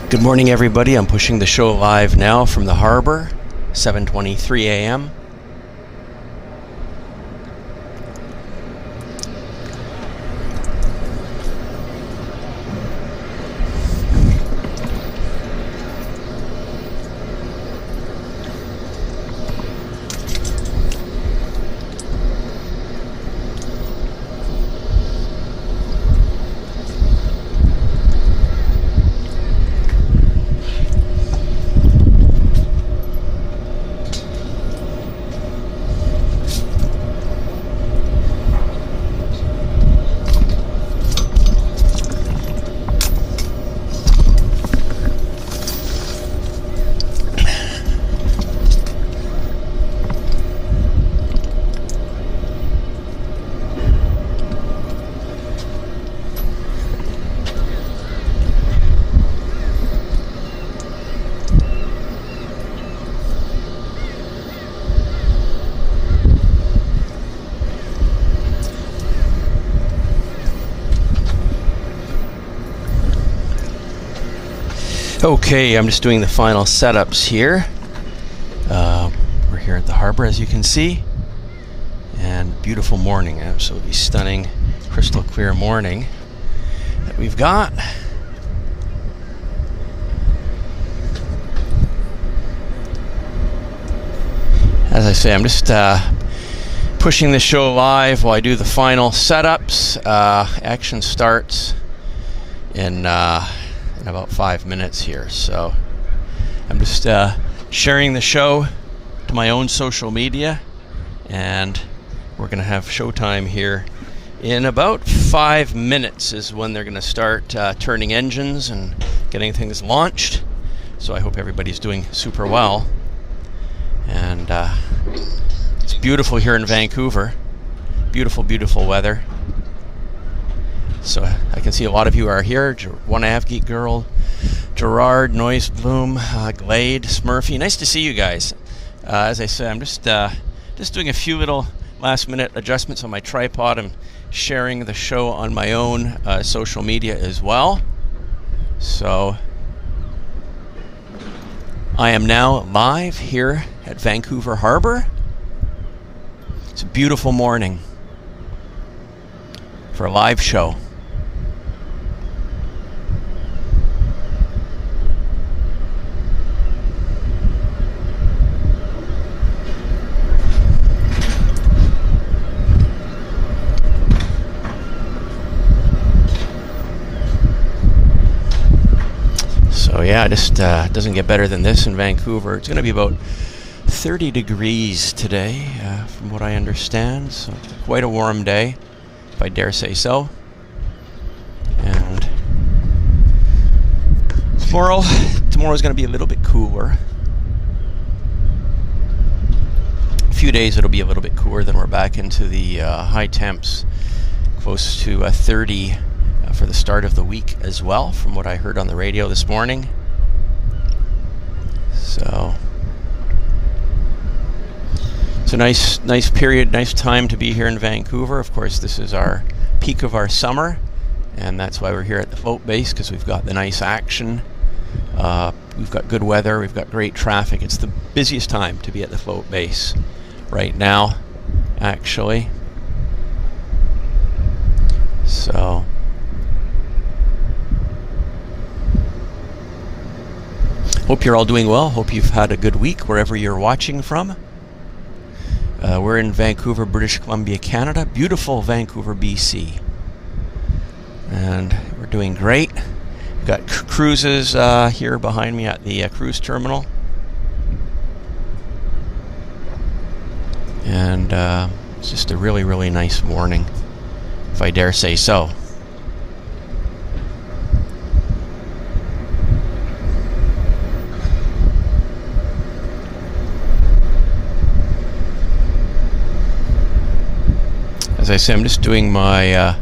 Good morning, everybody. I'm pushing the show live now from the harbor, 7:23 a.m. Okay, I'm just doing the final setups here. We're here at the harbor, as you can see, and beautiful morning, absolutely stunning, crystal clear morning that we've got. As I say, I'm just pushing the show live while I do the final setups. Action starts in about 5 minutes here, so I'm just sharing the show to my own social media, and we're gonna have showtime here in about 5 minutes is when they're gonna start turning engines and getting things launched. So I hope everybody's doing super well, and it's beautiful here in Vancouver. Beautiful weather. So I can see a lot of you are here. One Avgeek Girl, Gerard, Noise Bloom, Glade, Smurfy. Nice to see you guys. As I said, I'm just doing a few little last-minute adjustments on my tripod. I'm sharing the show on my own social media as well. So I am now live here at Vancouver Harbour. It's a beautiful morning for a live show. So yeah, it just doesn't get better than this in Vancouver. It's going to be about 30 degrees today, from what I understand. So quite a warm day, if I dare say so. And tomorrow's going to be a little bit cooler. A few days it'll be a little bit cooler, then we're back into the high temps, close to 30 for the start of the week as well, from what I heard on the radio this morning. So it's a nice period, nice time to be here in Vancouver. Of course, this is our peak of our summer, and that's why we're here at the float base, because we've got the nice action. We've got good weather, we've got great traffic. It's the busiest time to be at the float base right now, actually. So hope you're all doing well. Hope you've had a good week wherever you're watching from. We're in Vancouver, British Columbia, Canada. Beautiful Vancouver, BC. And we're doing great. We've got cruises here behind me at the cruise terminal. And it's just a really nice morning, if I dare say so. As I say, I'm just doing my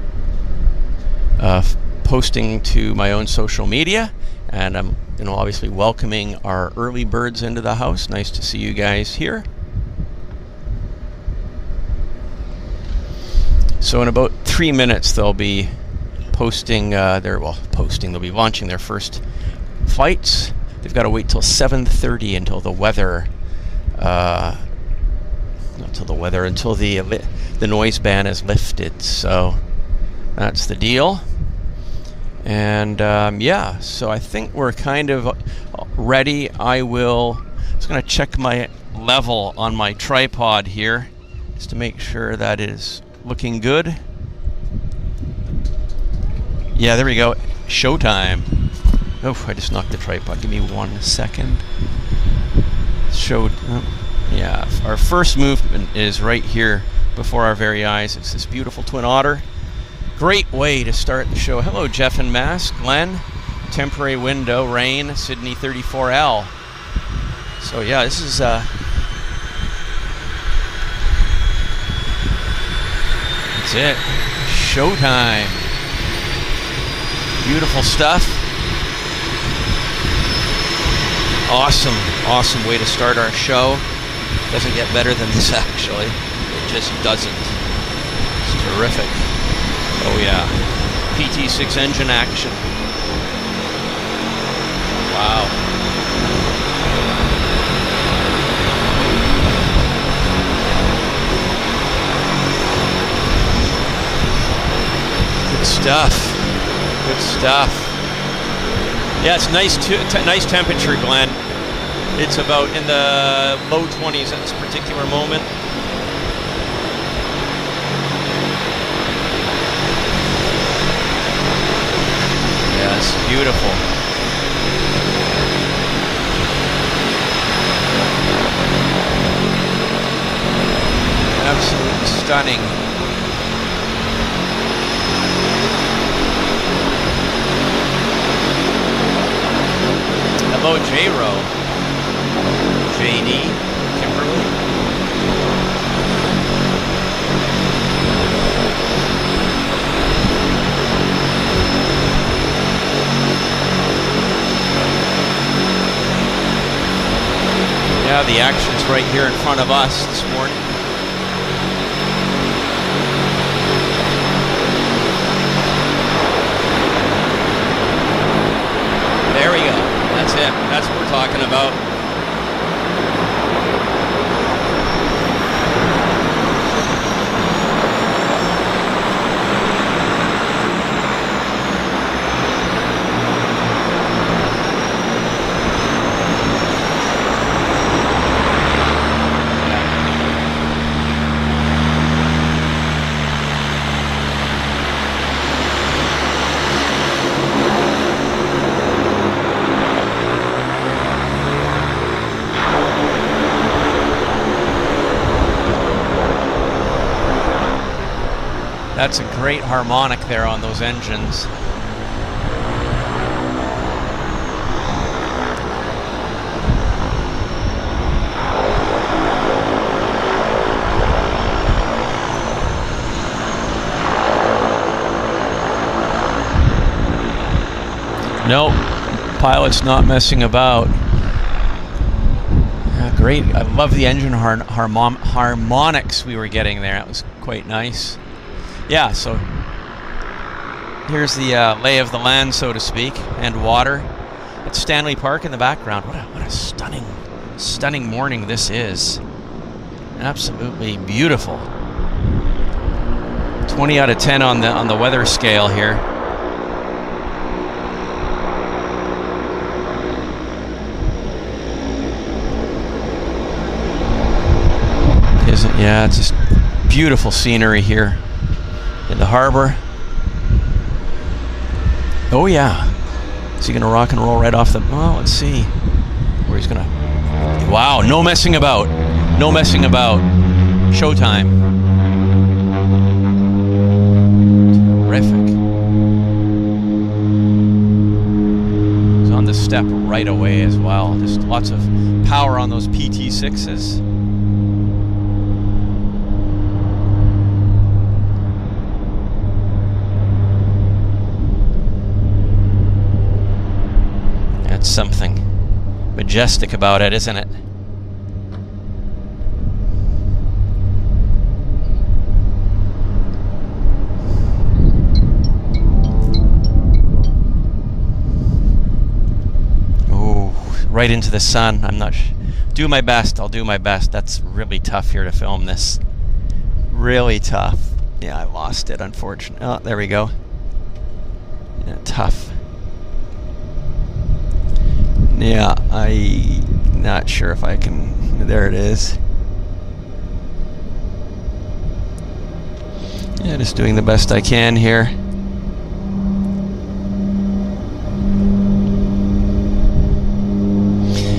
posting to my own social media, and I'm obviously welcoming our early birds into the house. Nice to see you guys here. So in about 3 minutes they'll be posting they'll be launching their first flights, they've got to wait till 7:30 until the weather, until the noise ban is lifted. So that's the deal. And yeah, so I think we're kind of ready. I'm just going to check my level on my tripod here, just to make sure that is looking good. Yeah, there we go. Showtime. Oh, I just knocked the tripod. Give me 1 second. Yeah, our first movement is right here before our very eyes. It's this beautiful twin otter. Great way to start the show. Hello, Jeff and Mass. Glenn, temporary window, rain, Sydney 34L. So yeah, this is that's it. Showtime. Beautiful stuff. Awesome way to start our show. Doesn't get better than this, actually. It just doesn't. It's terrific. Oh yeah. PT6 engine action. Wow. Good stuff. Good stuff. Yeah, it's nice temperature, Glenn. It's about in the low 20s at this particular moment. Yeah, it's beautiful. Absolutely stunning. Hello, J-Ro. JD, Kimberly. Yeah, the action's right here in front of us this morning. There we go. That's it. That's what we're talking about. That's a great harmonic there on those engines. Nope, pilot's not messing about. Yeah, great. I love the engine harmonics we were getting there. That was quite nice. Yeah, so here's the lay of the land, so to speak, and water. It's Stanley Park in the background. What a stunning morning this is. Absolutely beautiful. 20 out of 10 on the weather scale here. Yeah, it's just beautiful scenery here in the harbor. Oh yeah. Is he gonna rock and roll right off the... Well, let's see where he's gonna... Wow, no messing about. No messing about. Showtime. Terrific. He's on the step right away as well. Just lots of power on those PT6s. Something majestic about it, isn't it? right into the sun. I'm not do my best. I'll do my best. That's really tough here to film this. Really tough. Yeah, I lost it, unfortunately. Oh, there we go. Yeah, tough. Yeah, I'm not sure if I can. There it is. Yeah, just doing the best I can here.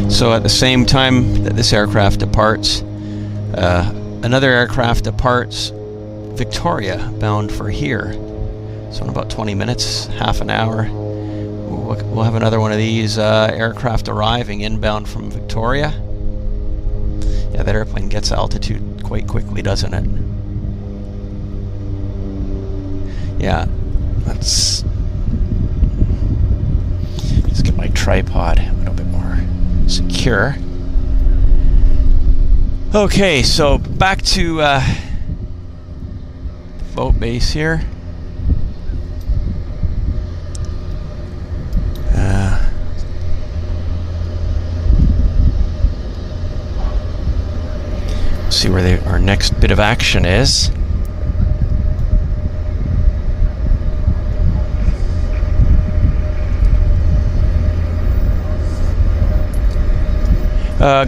So at the same time that this aircraft departs, another aircraft departs Victoria, bound for here. So in about 20 minutes, half an hour, we'll have another one of these aircraft arriving inbound from Victoria. Yeah, that airplane gets altitude quite quickly, doesn't it? Yeah, let's just get my tripod a little bit more secure. Okay, so back to the boat base here. See where our next bit of action is.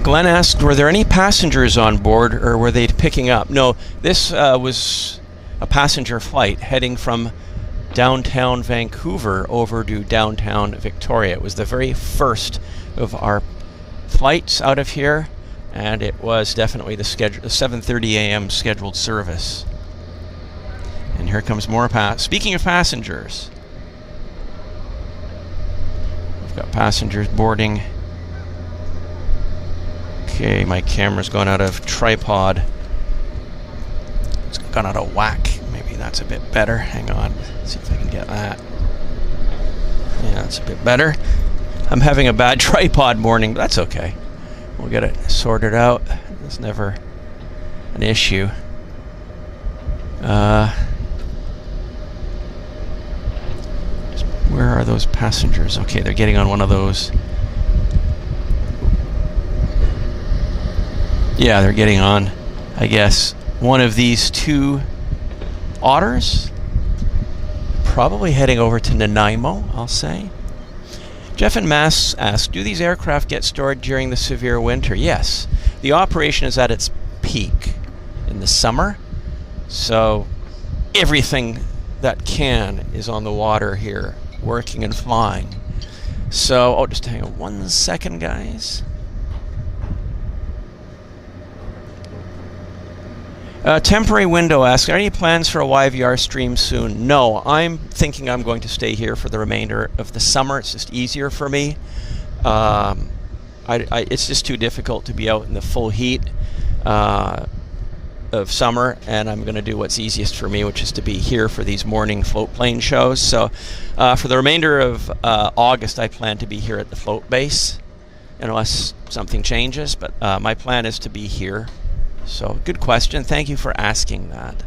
Glenn asked, were there any passengers on board, or were they picking up? No, this was a passenger flight heading from downtown Vancouver over to downtown Victoria. It was the very first of our flights out of here, and it was definitely the 7:30 a.m. scheduled service. And here comes more speaking of passengers, we've got passengers boarding. Okay, my camera's gone out of tripod. It's gone out of whack. Maybe that's a bit better. Hang on, let's see if I can get that. Yeah, that's a bit better. I'm having a bad tripod morning, but that's okay. We'll get it sorted out. It's never an issue. Where are those passengers? Okay, they're getting on one of those. Yeah, they're getting on, I guess, one of these two Otters. Probably heading over to Nanaimo, I'll say. Jeff and Mass asked, do these aircraft get stored during the severe winter? Yes. The operation is at its peak in the summer, so everything that can is on the water here, working and flying. So, oh, just hang on 1 second, guys. Temporary Window asks, are any plans for a YVR stream soon? No, I'm thinking I'm going to stay here for the remainder of the summer. It's just easier for me. It's just too difficult to be out in the full heat of summer, and I'm going to do what's easiest for me, which is to be here for these morning float plane shows. So for the remainder of August, I plan to be here at the float base, unless something changes, but my plan is to be here. So, good question. Thank you for asking that.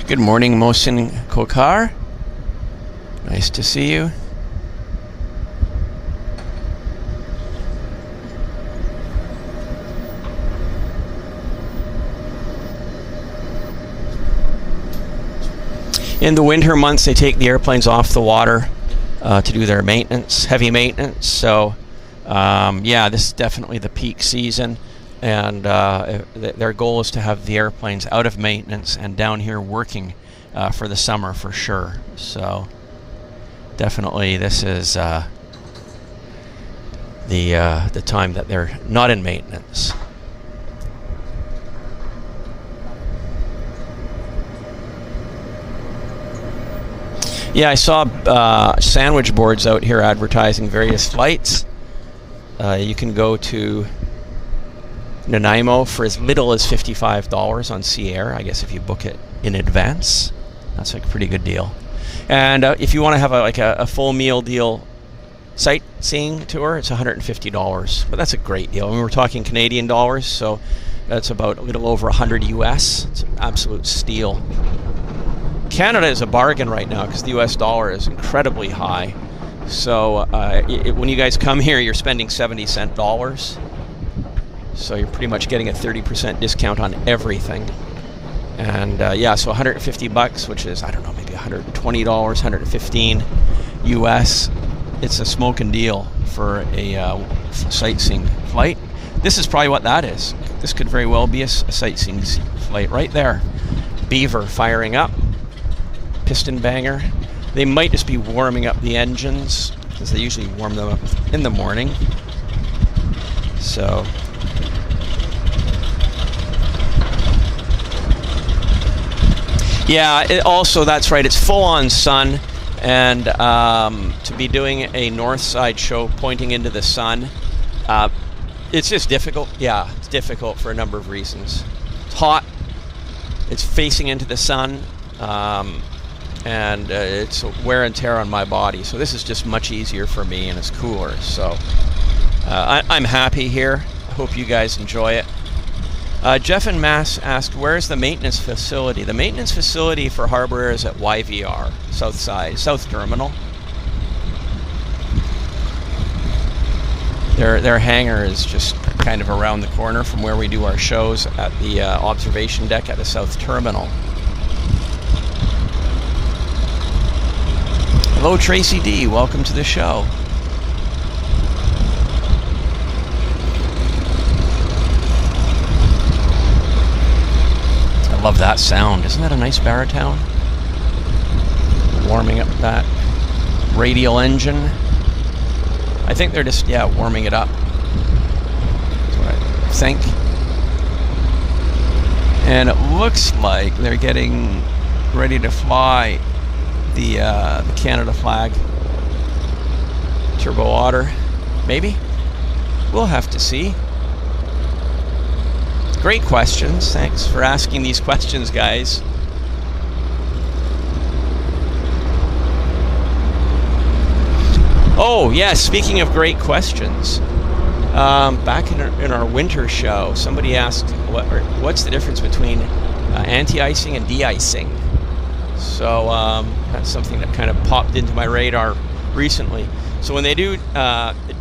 Good morning, Mohsin Kokar. Nice to see you. In the winter months, they take the airplanes off the water to do their maintenance, heavy maintenance. So yeah, this is definitely the peak season, and their goal is to have the airplanes out of maintenance and down here working for the summer for sure. So definitely this is the time that they're not in maintenance. Yeah, I saw sandwich boards out here advertising various flights. You can go to Nanaimo for as little as $55 on Sea Air, I guess, if you book it in advance. That's like a pretty good deal. And if you want to have a full meal deal sightseeing tour, it's $150. But that's a great deal. I mean, we're talking Canadian dollars, so that's about a little over $100 US. It's an absolute steal. Canada is a bargain right now because the US dollar is incredibly high. So when you guys come here, you're spending 70-cent dollars. So you're pretty much getting a 30% discount on everything. And yeah, so 150 bucks, which is, I don't know, maybe $120, 115 US. It's a smoking deal for a sightseeing flight. This is probably what that is. This could very well be a sightseeing flight right there. Beaver firing up, piston banger. They might just be warming up the engines because they usually warm them up in the morning. So yeah, also that's right, it's full on sun, and to be doing a north side show pointing into the sun, it's just difficult. Yeah, it's difficult for a number of reasons. It's hot, it's facing into the sun, and it's wear and tear on my body. So this is just much easier for me, and it's cooler. So I'm happy here. I hope you guys enjoy it. Jeff and Mass asked, where's the maintenance facility? The maintenance facility for Harbour Air is at YVR, South Side, South Terminal. Their hangar is just kind of around the corner from where we do our shows at the observation deck at the South Terminal. Hello, Tracy D. Welcome to the show. I love that sound. Isn't that a nice baritone? Warming up that radial engine. I think they're just, yeah, warming it up. That's what I think. And it looks like they're getting ready to fly the Canada flag. Turbo Otter. Maybe? We'll have to see. Great questions. Thanks for asking these questions, guys. Oh, yeah, speaking of great questions, back in our winter show, somebody asked what's the difference between anti-icing and de-icing. So that's something that kind of popped into my radar recently. So when they do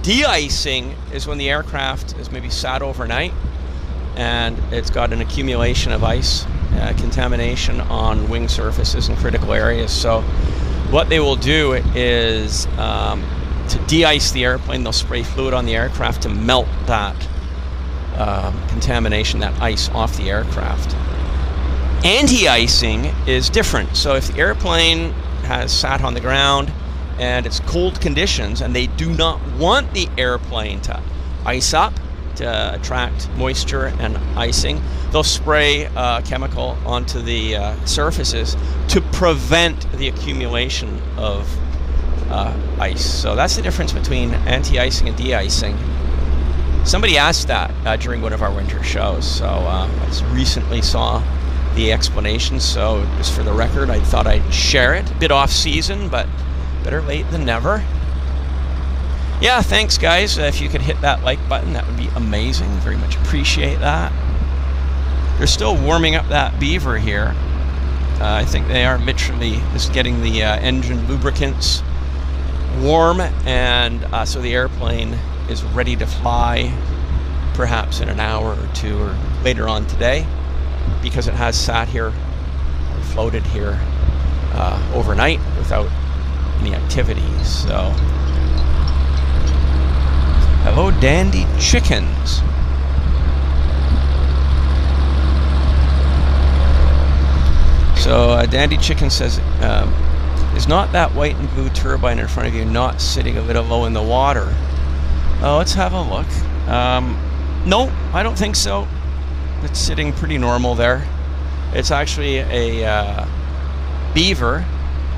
de-icing is when the aircraft is maybe sat overnight and it's got an accumulation of ice, contamination on wing surfaces and critical areas. So what they will do is to de-ice the airplane, they'll spray fluid on the aircraft to melt that contamination, that ice off the aircraft. Anti-icing is different. So if the airplane has sat on the ground and it's cold conditions and they do not want the airplane to ice up to attract moisture and icing, they'll spray chemical onto the surfaces to prevent the accumulation of ice. So that's the difference between anti-icing and de-icing. Somebody asked that during one of our winter shows, so I just recently saw the explanation, so just for the record, I thought I'd share it. A bit off season, but better late than never. Yeah, thanks guys. If you could hit that like button, that would be amazing. Very much appreciate that. They're still warming up that Beaver here. I think they are literally just getting the engine lubricants warm, and so the airplane is ready to fly perhaps in an hour or two or later on today, because it has sat here or floated here overnight without any activity. So hello, Dandy Chickens. So Dandy Chicken says, is not that white and blue turbine in front of you not sitting a little low in the water? Let's have a look. No, I don't think so. It's sitting pretty normal there. It's actually a Beaver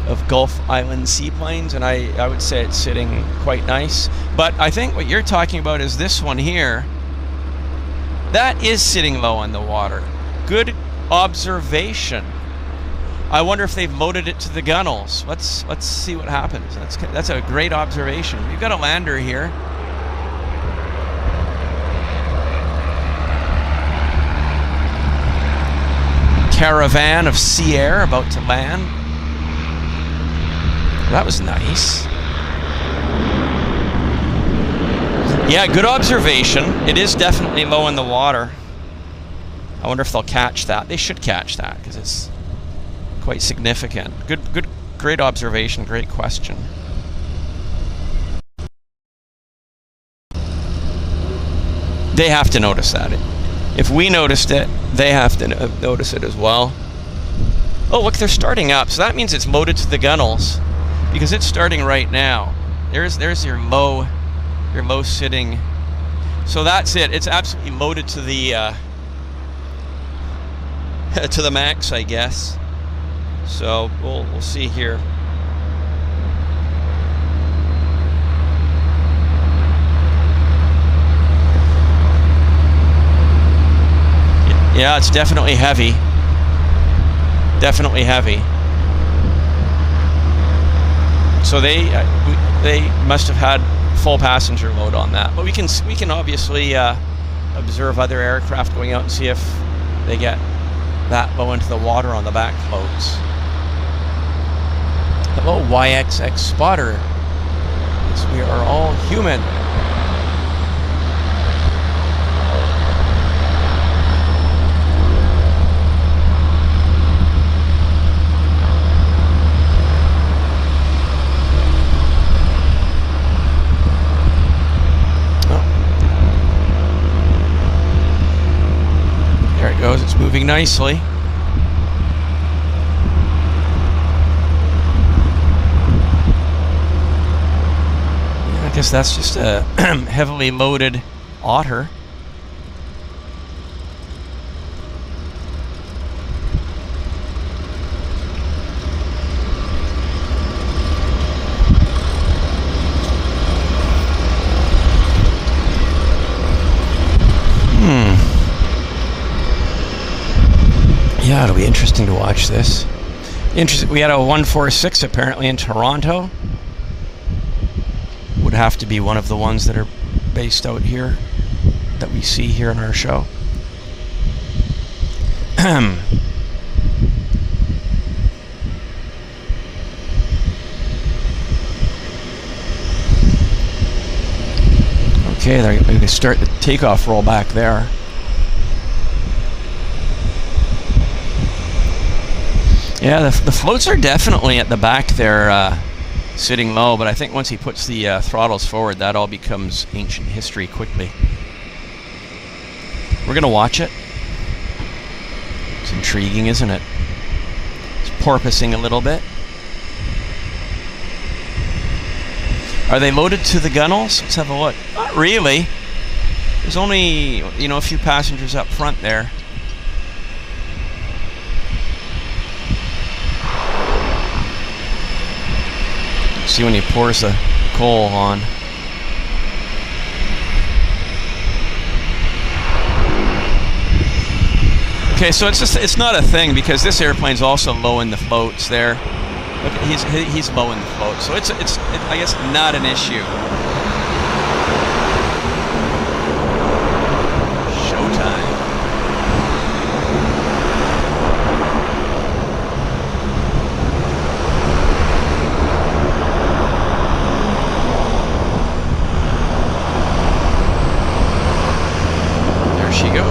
of Gulf Island seaplanes, and I would say it's sitting quite nice. But I think what you're talking about is this one here. That is sitting low on the water. Good observation. I wonder if they've loaded it to the gunnels. Let's see what happens. That's a great observation. We've got a lander here. Caravan of Sea Air about to land. That was nice. Yeah, good observation. It is definitely low in the water. I wonder if they'll catch that. They should catch that because it's quite significant. Great observation, great question. They have to notice that. If we noticed it, they have to notice it as well. Oh, look, they're starting up. So that means it's loaded to the gunnels because it's starting right now. There's your low sitting. So that's it. It's absolutely loaded to the to the max, I guess. So we'll see here. Yeah, it's definitely heavy. Definitely heavy. So they must have had full passenger load on that. But we can obviously observe other aircraft going out and see if they get that low into the water on the back floats. Hello, YXX spotter. Yes, we are all human. It's moving nicely. Yeah, I guess that's just a heavily loaded Otter. Yeah, it'll be interesting to watch this. We had a 146 apparently in Toronto. Would have to be one of the ones that are based out here that we see here in our show. Okay, they're going to start the takeoff roll back there. Yeah, the floats are definitely at the back there, sitting low, but I think once he puts the throttles forward, that all becomes ancient history quickly. We're going to watch it. It's intriguing, isn't it? It's porpoising a little bit. Are they loaded to the gunnels? Let's have a look. Not really. There's only, a few passengers up front there. See when he pours the coal on. Okay, so it's not a thing because this airplane's also low in the floats there. Look, he's low in the floats, so it's I guess not an issue. Showtime. She goes.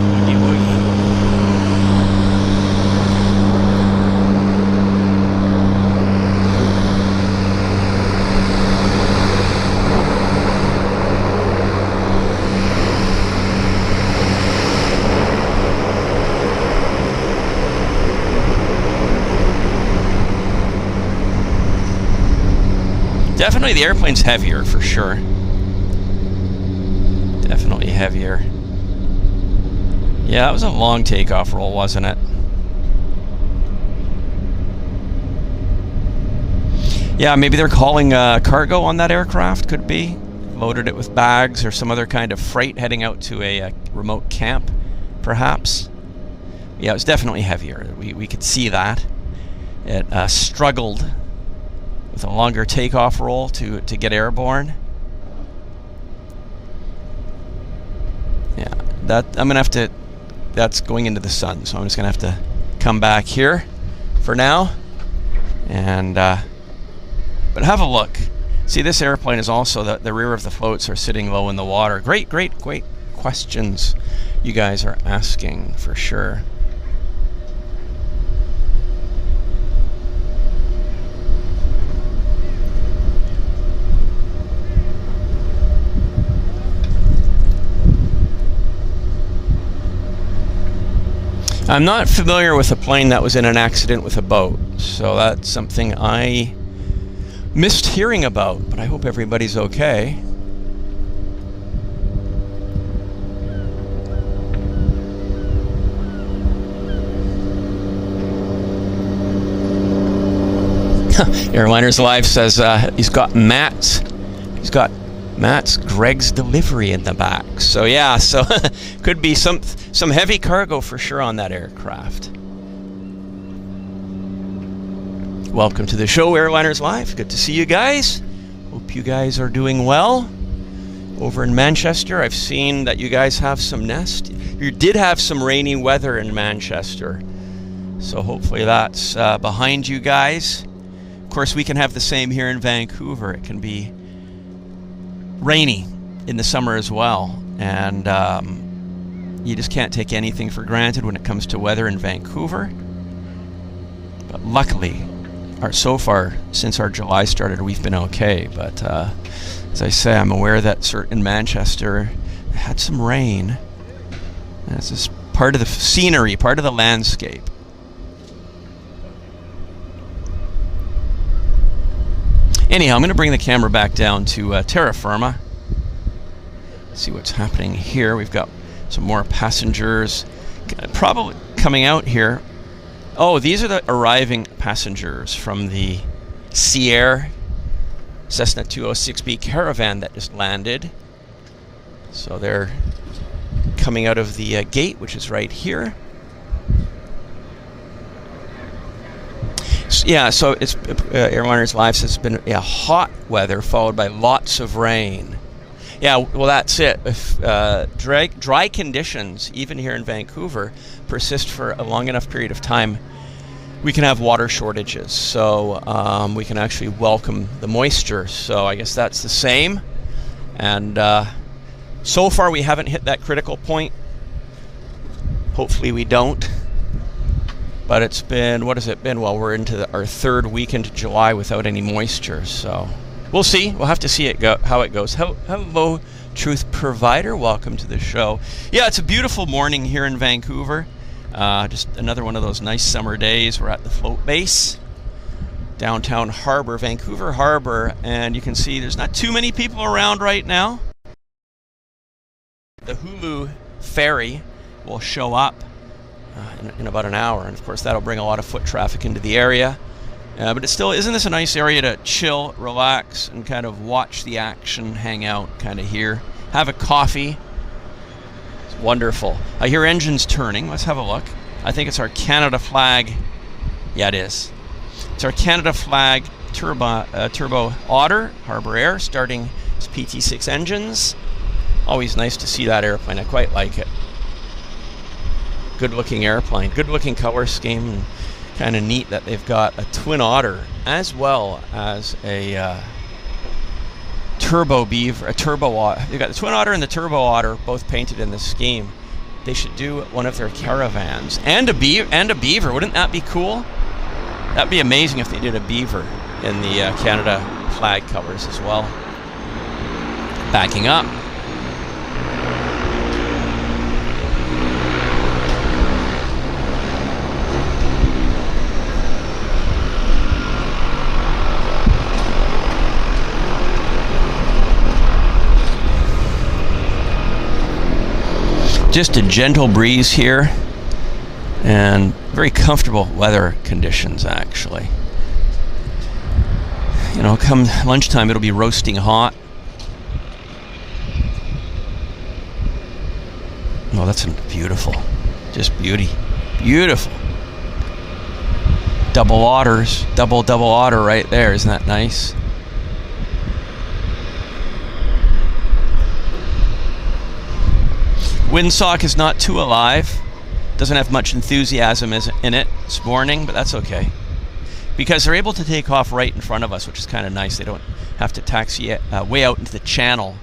Woogie woogie. Definitely the airplane's heavier for sure. Definitely heavier. Yeah, that was a long takeoff roll, wasn't it? Yeah, maybe they're calling cargo on that aircraft, could be. Loaded it with bags or some other kind of freight heading out to a remote camp, perhaps. Yeah, it was definitely heavier. We could see that. It struggled with a longer takeoff roll to get airborne. Yeah, that I'm gonna have to. That's going into the sun, so I'm just gonna have to come back here for now. And but have a look. See, this airplane is also the rear of the floats are sitting low in the water. Great questions you guys are asking for sure. I'm not familiar with a plane that was in an accident with a boat, so that's something I missed hearing about, but I hope everybody's okay. Airliners Live says he's got Matt's Greg's delivery in the back. So yeah, so could be some heavy cargo for sure on that aircraft. Welcome to the show, Airliners Live. Good to see you guys. Hope you guys are doing well. Over in Manchester, I've seen that you guys have some nest. You did have some rainy weather in Manchester, so hopefully that's behind you guys. Of course, we can have the same here in Vancouver. It can be rainy in the summer as well, and you just can't take anything for granted when it comes to weather in Vancouver. But luckily, so far since our July started, we've been okay. But as I say, I'm aware that in Manchester had some rain, and it's just part of the scenery, part of the landscape. Anyhow, I'm going to bring the camera back down to terra firma. See what's happening here. We've got some more passengers probably coming out here. Oh, these are the arriving passengers from the Sea Cessna 206B Caravan that just landed. So they're coming out of the gate, which is right here. Yeah, so it's Airliners Live says it's been hot weather followed by lots of rain. Yeah, well, that's it. If dry conditions, even here in Vancouver, persist for a long enough period of time, we can have water shortages. So we can actually welcome the moisture. So I guess that's the same. And so far, we haven't hit that critical point. Hopefully, we don't. But it's been, what has it been? Well, we're into our third week into July without any moisture. So we'll see. We'll have to see how it goes. Hello, Truth Provider. Welcome to the show. Yeah, it's a beautiful morning here in Vancouver. Just another one of those nice summer days. We're at the float base, downtown harbor, Vancouver Harbor. And you can see there's not too many people around right now. The Hulu ferry will show up in about an hour, and of course that'll bring a lot of foot traffic into the area, but it still isn't this a nice area to chill, relax, and kind of watch the action, hang out kind of here, have a coffee. It's wonderful. I hear engines turning. Let's have a look. I think it's our Canada flag. Yeah, it is. It's our Canada flag turbo Otter Harbour Air starting its PT6 engines. Always nice to see that airplane. I quite like it. Good looking airplane, good looking color scheme, and kind of neat that they've got a twin Otter as well as a turbo beaver, they've got the twin Otter and the turbo Otter both painted in the scheme. They should do one of their caravans and a beaver. Wouldn't that be cool? That'd be amazing if they did a beaver in the Canada flag colors as well. Backing up. Just a gentle breeze here and very comfortable weather conditions, actually. You know, come lunchtime it'll be roasting hot. Oh, that's beautiful. Just beauty. Beautiful. Double Otters. Double Otter right there. Isn't that nice? Windsock is not too alive. doesn't have much enthusiasm in it this morning, but that's okay. Because they're able to take off right in front of us, which is kind of nice. They don't have to taxi way out into the channel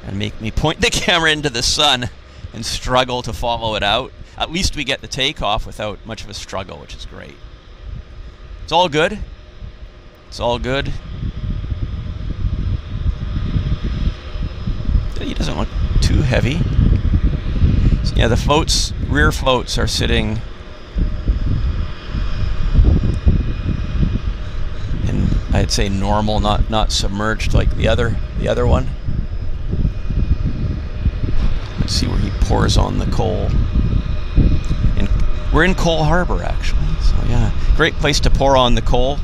and make me point the camera into the sun and struggle to follow it out. At least we get the takeoff without much of a struggle, which is great. It's all good. It's all good. He doesn't look too heavy. So yeah, the floats, rear floats are sitting in, I'd say, normal, not submerged like the other one. Let's see where he pours on the coal. And we're in Coal Harbour, actually. So yeah, great place to pour on the coal.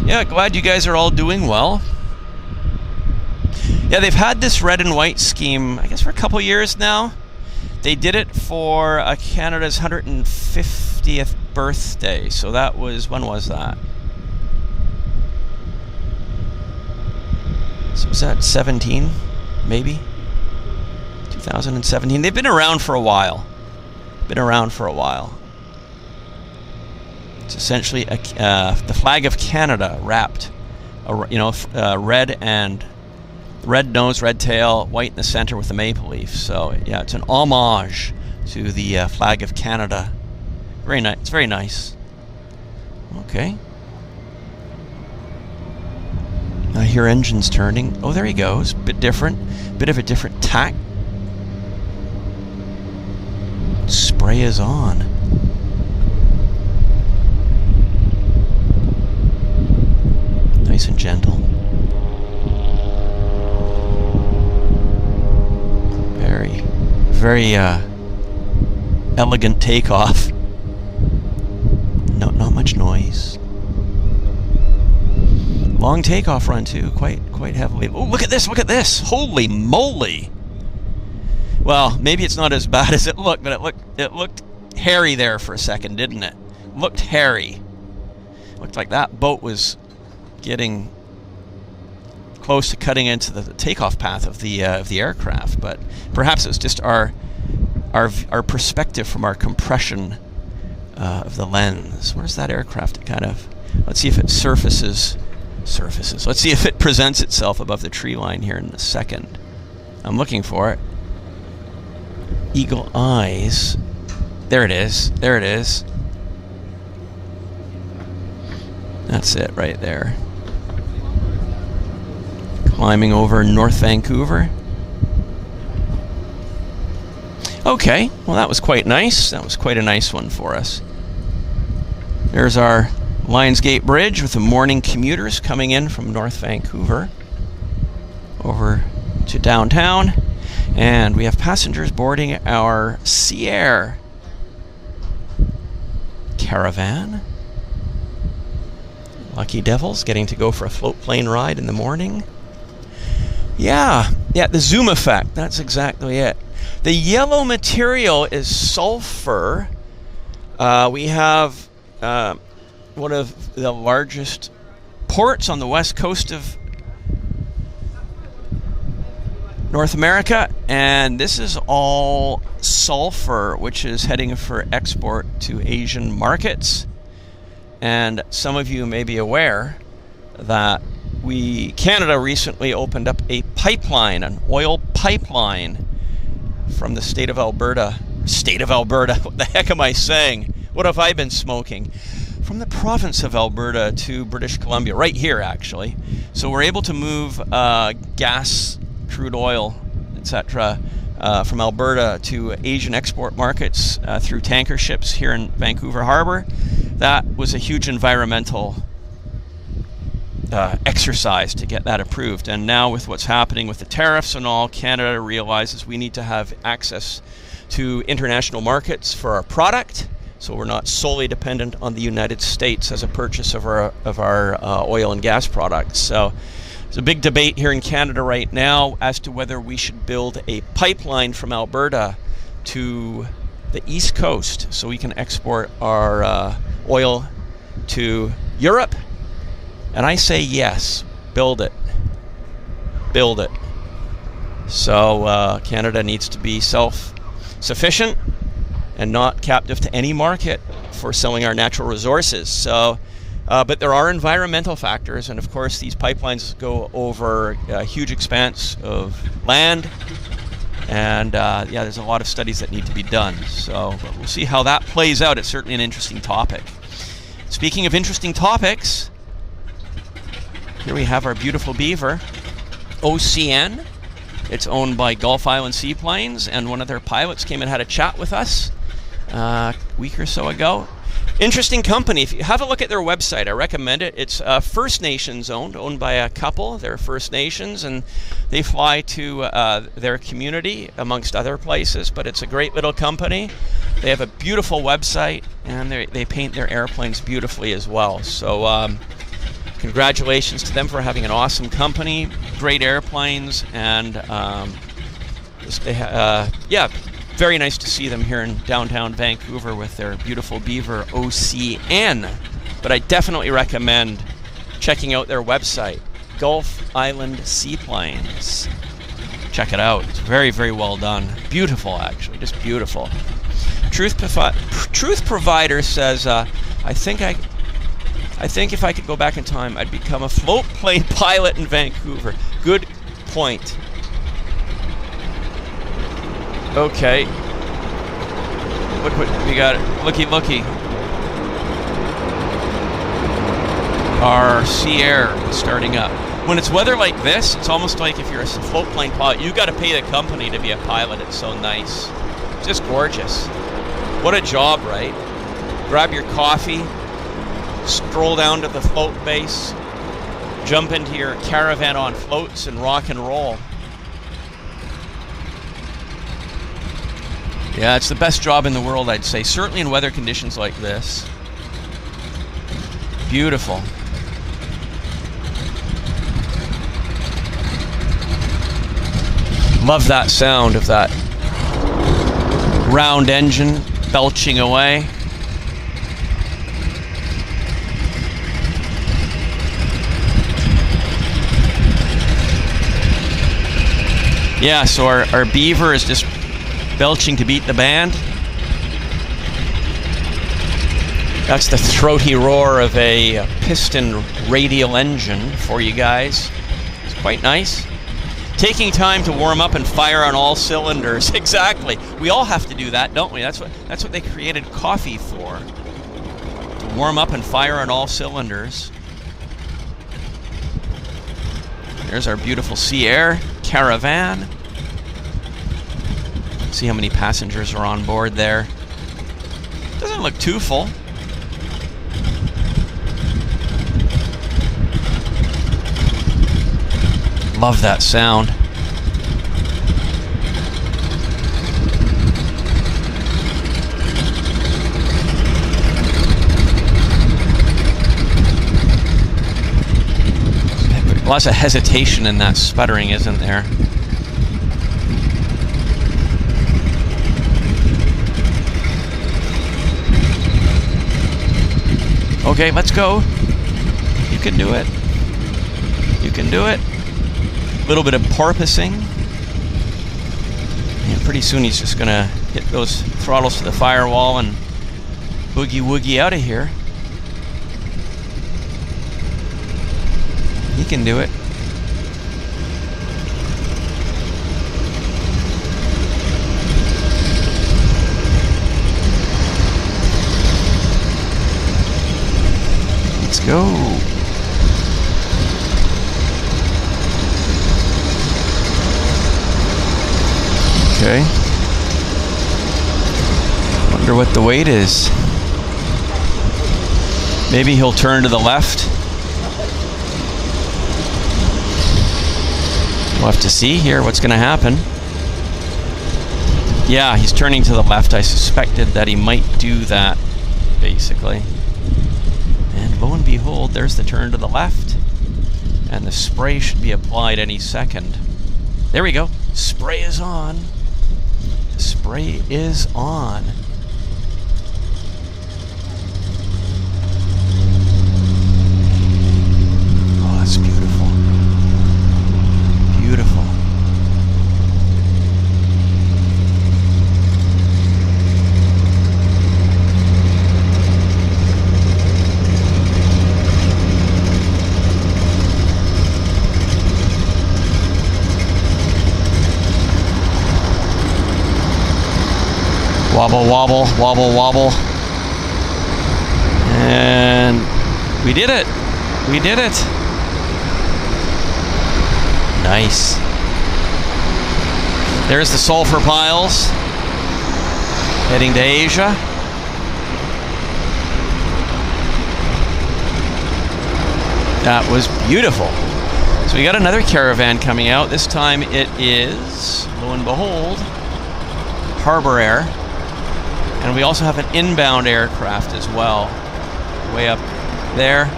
Yeah, glad you guys are all doing well. Yeah, they've had this red and white scheme, I guess, for a couple years now. They did it for Canada's 150th birthday. So that was, when was that? So was that 17, maybe? 2017. They've been around for a while. It's essentially the flag of Canada wrapped, red nose, red tail, white in the center with the maple leaf. So yeah, it's an homage to the flag of Canada. Very nice. It's very nice. Okay. I hear engines turning. Oh, there he goes. Bit different. Bit of a different tack. Spray is on. Nice and gentle. Very elegant takeoff. Not much noise. Long takeoff run too, quite heavily. Oh, look at this! Holy moly! Well, maybe it's not as bad as it looked, but it looked hairy there for a second, didn't it? Looked hairy. Looked like that boat was getting close to cutting into the takeoff path of the aircraft, but perhaps it was just our perspective from our compression of the lens. Where's that aircraft? Kind of. Let's see if it surfaces. Let's see if it presents itself above the tree line here in a second. I'm looking for it. Eagle eyes. There it is. That's it right there. Climbing over North Vancouver. Okay, well that was quite nice. That was quite a nice one for us. There's our Lionsgate Bridge with the morning commuters coming in from North Vancouver over to downtown. And we have passengers boarding our Sea Air caravan. Lucky devils getting to go for a float plane ride in the morning. Yeah, the zoom effect, that's exactly it. The yellow material is sulfur. We have one of the largest ports on the west coast of North America, and this is all sulfur, which is heading for export to Asian markets. And some of you may be aware that Canada recently opened up a pipeline, an oil pipeline from the state of Alberta. What the heck am I saying? What have I been smoking? From the province of Alberta to British Columbia, right here actually. So we're able to move gas, crude oil, etc. From Alberta to Asian export markets through tanker ships here in Vancouver Harbour. That was a huge environmental exercise to get that approved. And now with what's happening with the tariffs and all, Canada realizes we need to have access to international markets for our product, so we're not solely dependent on the United States as a purchase of our oil and gas products. So there's a big debate here in Canada right now as to whether we should build a pipeline from Alberta to the East Coast so we can export our oil to Europe. And I say yes, build it. build it. So Canada needs to be self-sufficient and not captive to any market for selling our natural resources. So, but there are environmental factors, and of course these pipelines go over a huge expanse of land, and yeah, there's a lot of studies that need to be done. So but we'll see how that plays out. It's certainly an interesting topic. Speaking of interesting topics, here we have our beautiful beaver, OCN. It's owned by Gulf Island Seaplanes, and one of their pilots came and had a chat with us a week or so ago. Interesting company. If you have a look at their website, I recommend it. It's First Nations owned by a couple. They're First Nations, and they fly to their community amongst other places, but it's a great little company. They have a beautiful website, and they paint their airplanes beautifully as well. So congratulations to them for having an awesome company, great airplanes, and yeah, very nice to see them here in downtown Vancouver with their beautiful beaver OCN. But I definitely recommend checking out their website, Gulf Island Seaplanes. Check it out. It's very, very well done. Beautiful, actually, just beautiful. Truth Provider says, I think if I could go back in time, I'd become a float plane pilot in Vancouver. Good point. Okay. Look what we got. Looky. Our Sea Air is starting up. When it's weather like this, it's almost like if you're a float plane pilot, you got to pay the company to be a pilot. It's so nice. It's just gorgeous. What a job, right? Grab your coffee, stroll down to the float base, jump into your caravan on floats, and rock and roll. Yeah, it's the best job in the world, I'd say. Certainly in weather conditions like this. Beautiful. Love that sound of that round engine belching away. Yeah, so our beaver is just belching to beat the band. That's the throaty roar of a piston radial engine for you guys. It's quite nice. Taking time to warm up and fire on all cylinders. Exactly. We all have to do that, don't we? That's what they created coffee for. To warm up and fire on all cylinders. There's our beautiful Sea Air caravan. See how many passengers are on board there. Doesn't look too full. Love that sound. Lots of hesitation in that sputtering, isn't there? Okay, let's go. You can do it. You can do it. A little bit of porpoising. And pretty soon he's just gonna hit those throttles to the firewall and boogie woogie out of here. He can do it. Let's go. Okay. Wonder what the weight is. Maybe he'll turn to the left. We'll have to see here what's going to happen. Yeah, he's turning to the left. I suspected that he might do that, basically. And lo and behold, there's the turn to the left. And the spray should be applied any second. There we go. Spray is on. The spray is on. Oh, that's beautiful. Wobble, wobble, wobble, wobble. And we did it. We did it. Nice. There's the sulfur piles heading to Asia. That was beautiful. So we got another caravan coming out. This time it is, lo and behold, Harbour Air. And we also have an inbound aircraft as well. Way up there.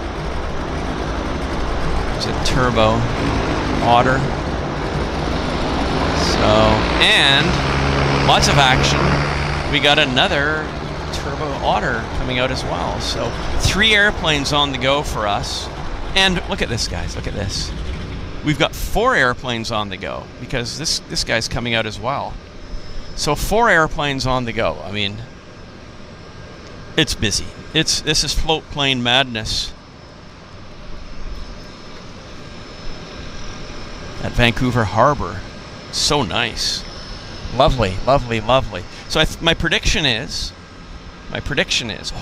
It's a turbo Otter. So, and lots of action. We got another turbo Otter coming out as well. So 3 airplanes on the go for us. And look at this, guys. Look at this. We've got 4 airplanes on the go because this guy's coming out as well. So 4 airplanes on the go. I mean, it's busy. This is float plane madness at Vancouver Harbour. So nice. Lovely, lovely, lovely. So my prediction is, oh,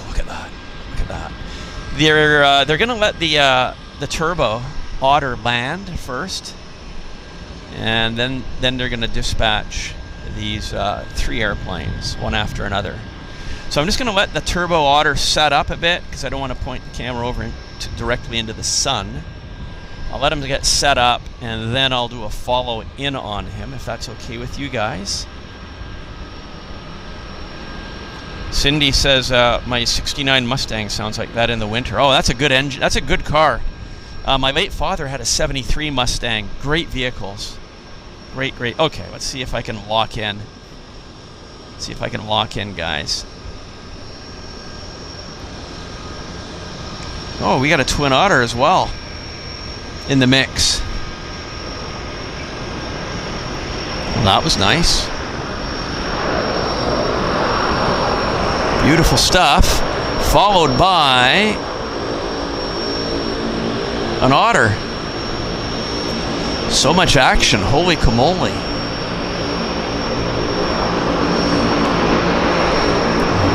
look at that. Look at that. They're going to let the turbo Otter land first, and then they're going to dispatch these 3 airplanes, one after another. So I'm just going to let the turbo Otter set up a bit because I don't want to point the camera over directly into the sun. I'll let him get set up, and then I'll do a follow in on him if that's okay with you guys. Cindy says my '69 Mustang sounds like that in the winter. Oh, that's a good engine. That's a good car. My late father had a '73 Mustang. Great vehicles. Great, great. Okay, let's see if I can lock in. Let's see if I can lock in, guys. Oh, we got a twin Otter as well in the mix. Well, that was nice. Beautiful stuff. Followed by an Otter. So much action. Holy camole. Look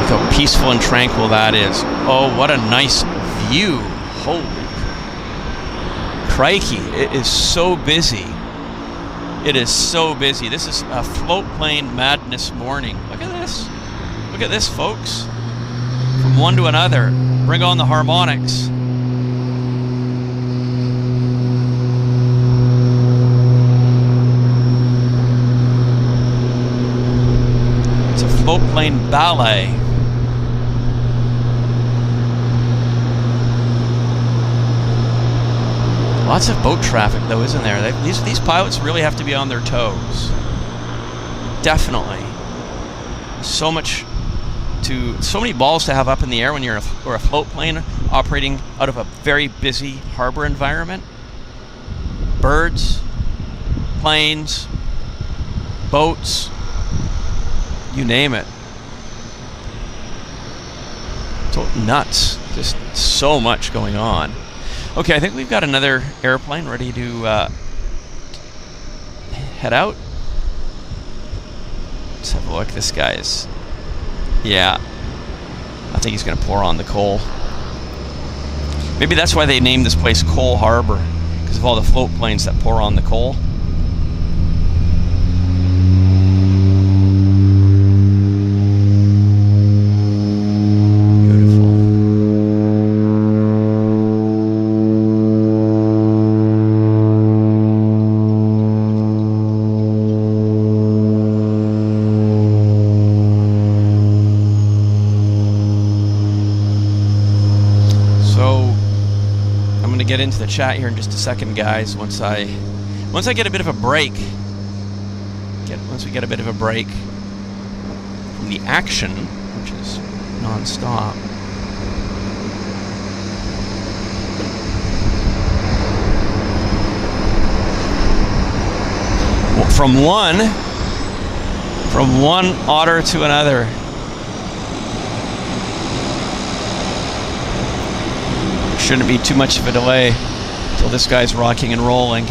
how peaceful and tranquil that is. Oh, what a nice view. Holy crikey. It is so busy. It is so busy. This is a float plane madness morning. Look at this. Look at this, folks. From one to another. Bring on the harmonics. It's a float plane ballet. Lots of boat traffic, though, isn't there? These pilots really have to be on their toes. Definitely. So many balls to have up in the air when you're a float plane operating out of a very busy harbor environment. Birds, planes, boats, you name it. So nuts. Just so much going on. Okay, I think we've got another airplane ready to head out. Let's have a look. This guy's... Yeah. I think he's going to pour on the coal. Maybe that's why they named this place Coal Harbor, because of all the float planes that pour on the coal. Get into the chat here in just a second, guys. Once I get a bit of a break, once we get a bit of a break from the action, which is non-stop. Well, from one Otter to another. Shouldn't be too much of a delay until this guy's rocking and rolling.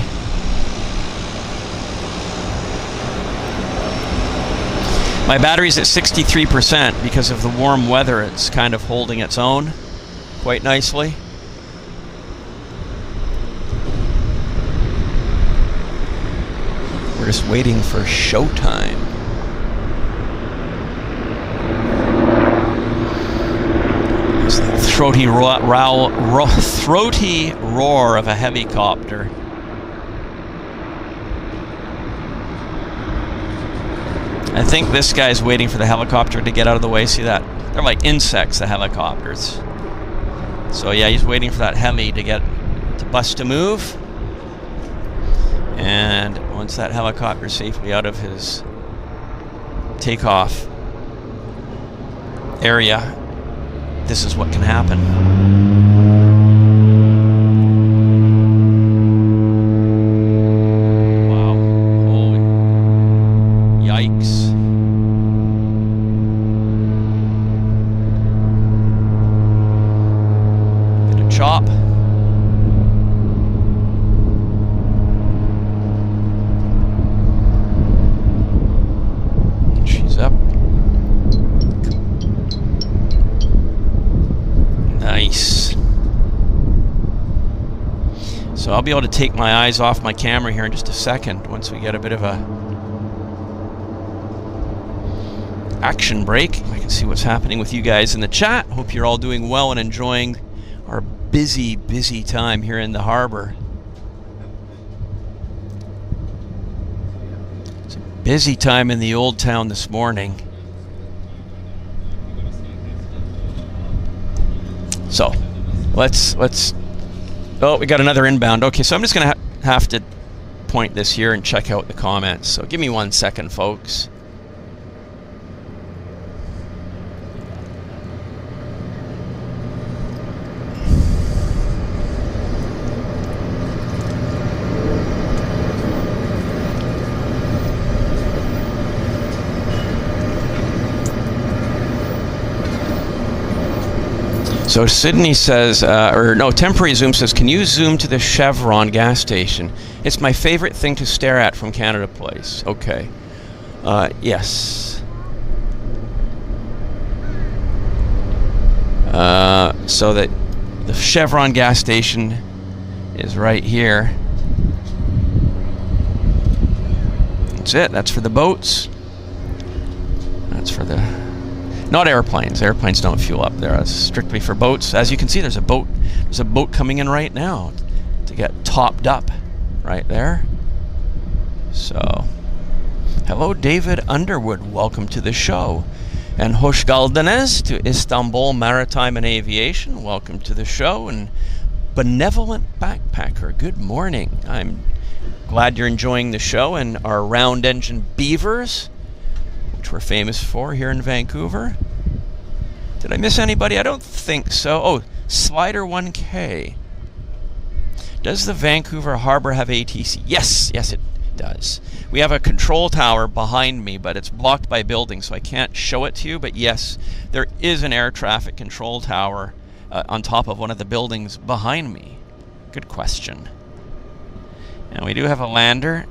My battery's at 63% because of the warm weather. It's kind of holding its own quite nicely. We're just waiting for showtime. It's the throaty roar of a helicopter. I think this guy's waiting for the helicopter to get out of the way. See that? They're like insects, the helicopters. So yeah, he's waiting for that heli to bust to move. And once that helicopter's safely out of his takeoff area, this is what can happen. Wow. Holy yikes. Bit of chop. She's up. Nice. So I'll be able to take my eyes off my camera here in just a second once we get a bit of a action break. I can see what's happening with you guys in the chat. Hope you're all doing well and enjoying our busy time here in the harbor. It's a busy time in the old town this morning. So let's oh, we got another inbound. Okay, so I'm just gonna have to point this here and check out the comments. So give me 1 second, folks. So Sydney says, or no, Temporary Zoom says, can you zoom to the Chevron gas station? It's my favorite thing to stare at from Canada Place. Okay. Yes. So that the Chevron gas station is right here. That's it. That's for the boats. That's for the... Not airplanes. Airplanes don't fuel up there. It's strictly for boats. As you can see, there's a boat coming in right now to get topped up right there. So, hello, David Underwood. Welcome to the show. And Hoş geldiniz to Istanbul Maritime and Aviation. Welcome to the show. And Benevolent Backpacker, good morning. I'm glad you're enjoying the show and our round engine beavers, which we're famous for here in Vancouver. Did I miss anybody? I don't think so. Oh, Slider 1K. Does the Vancouver Harbor have ATC? Yes, it does. We have a control tower behind me, but it's blocked by buildings, so I can't show it to you. But yes, there is an air traffic control tower on top of one of the buildings behind me. Good question. And we do have a lander,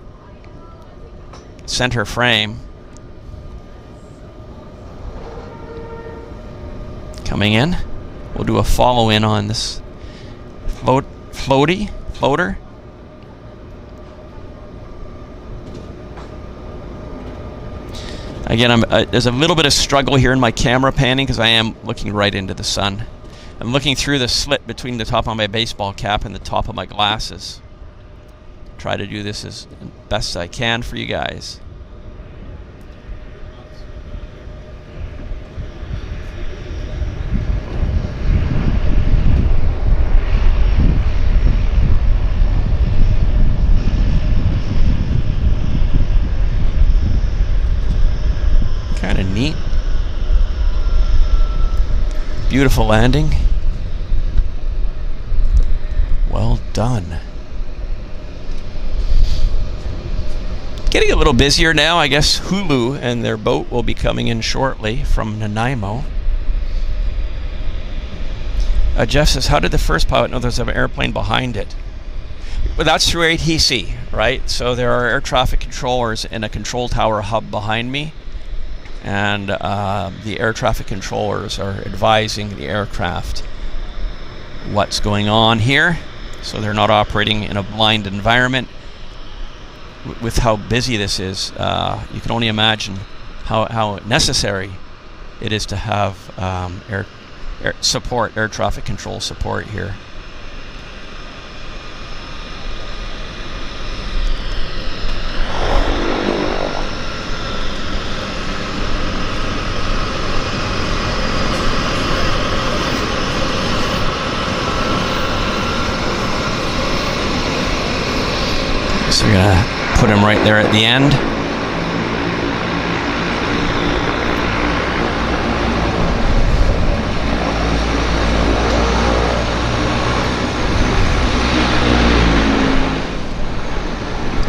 center frame. Coming in. We'll do a follow-in on this floater. Again, there's a little bit of struggle here in my camera panning because I am looking right into the sun. I'm looking through the slit between the top of my baseball cap and the top of my glasses. Try to do this as best I can for you guys. Kind of neat. Beautiful landing. Well done. Getting a little busier now. I guess Hulu and their boat will be coming in shortly from Nanaimo. Jeff says, how did the first pilot know there's an airplane behind it? Well, that's through ATC, right? So there are air traffic controllers in a control tower hub behind me. and the air traffic controllers are advising the aircraft what's going on here, so they're not operating in a blind environment. With how busy this is, you can only imagine how necessary it is to have air traffic control support here. So we're gonna put him right there at the end.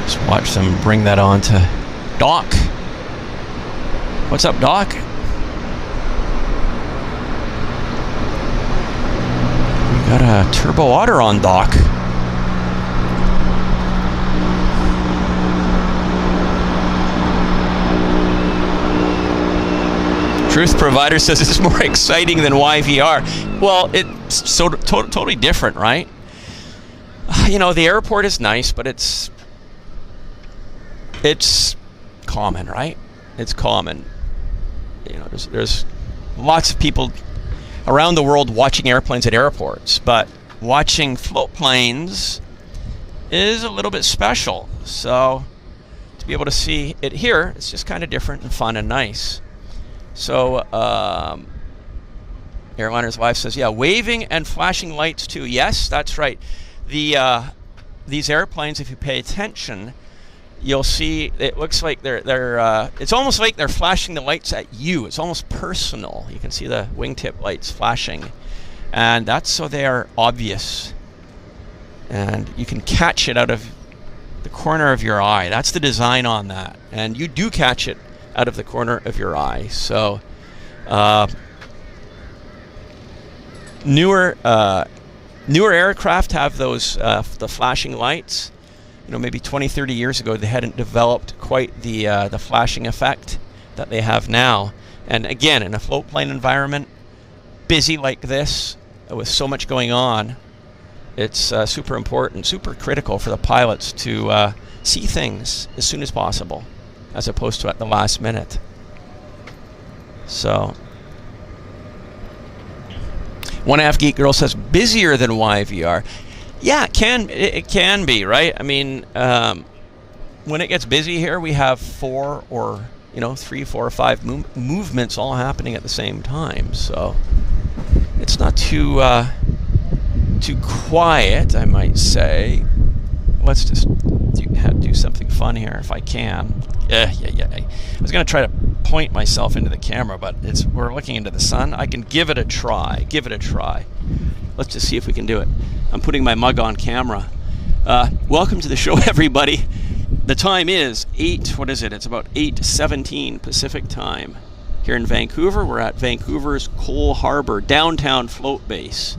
Just watch them bring that on to Doc. What's up, Doc? We got a Turbo Otter on Doc. Truth Provider says it's more exciting than YVR. Well, it's so totally different, right? You know, the airport is nice, but it's common, right? It's common. You know, there's lots of people around the world watching airplanes at airports, but watching float planes is a little bit special. So to be able to see it here, it's just kind of different and fun and nice. So, Airliner's wife says, yeah, waving and flashing lights too. Yes, that's right. These airplanes, if you pay attention, you'll see it looks like it's almost like they're flashing the lights at you. It's almost personal. You can see the wingtip lights flashing, and that's so they are obvious, and you can catch it out of the corner of your eye. That's the design on that, and you do catch it out of the corner of your eye. So newer aircraft have those the flashing lights. You know, maybe 20-30 years ago they hadn't developed quite the flashing effect that they have now. And again, in a float plane environment, busy like this, with so much going on, it's super important, super critical for the pilots to see things as soon as possible, as opposed to at the last minute. So, One Half Geek Girl says busier than YVR. Yeah, it can be, right? I mean, when it gets busy here, we have 3, 4, or 5 movements all happening at the same time. So it's not too quiet, I might say. Let's just do something fun here if I can. Yeah. I was going to try to point myself into the camera, but we're looking into the sun. I can give it a try. Let's just see if we can do it. I'm putting my mug on camera. Welcome to the show, everybody. The time is it's about 8:17 Pacific time here in Vancouver. We're at Vancouver's Cole Harbour Downtown Float Base.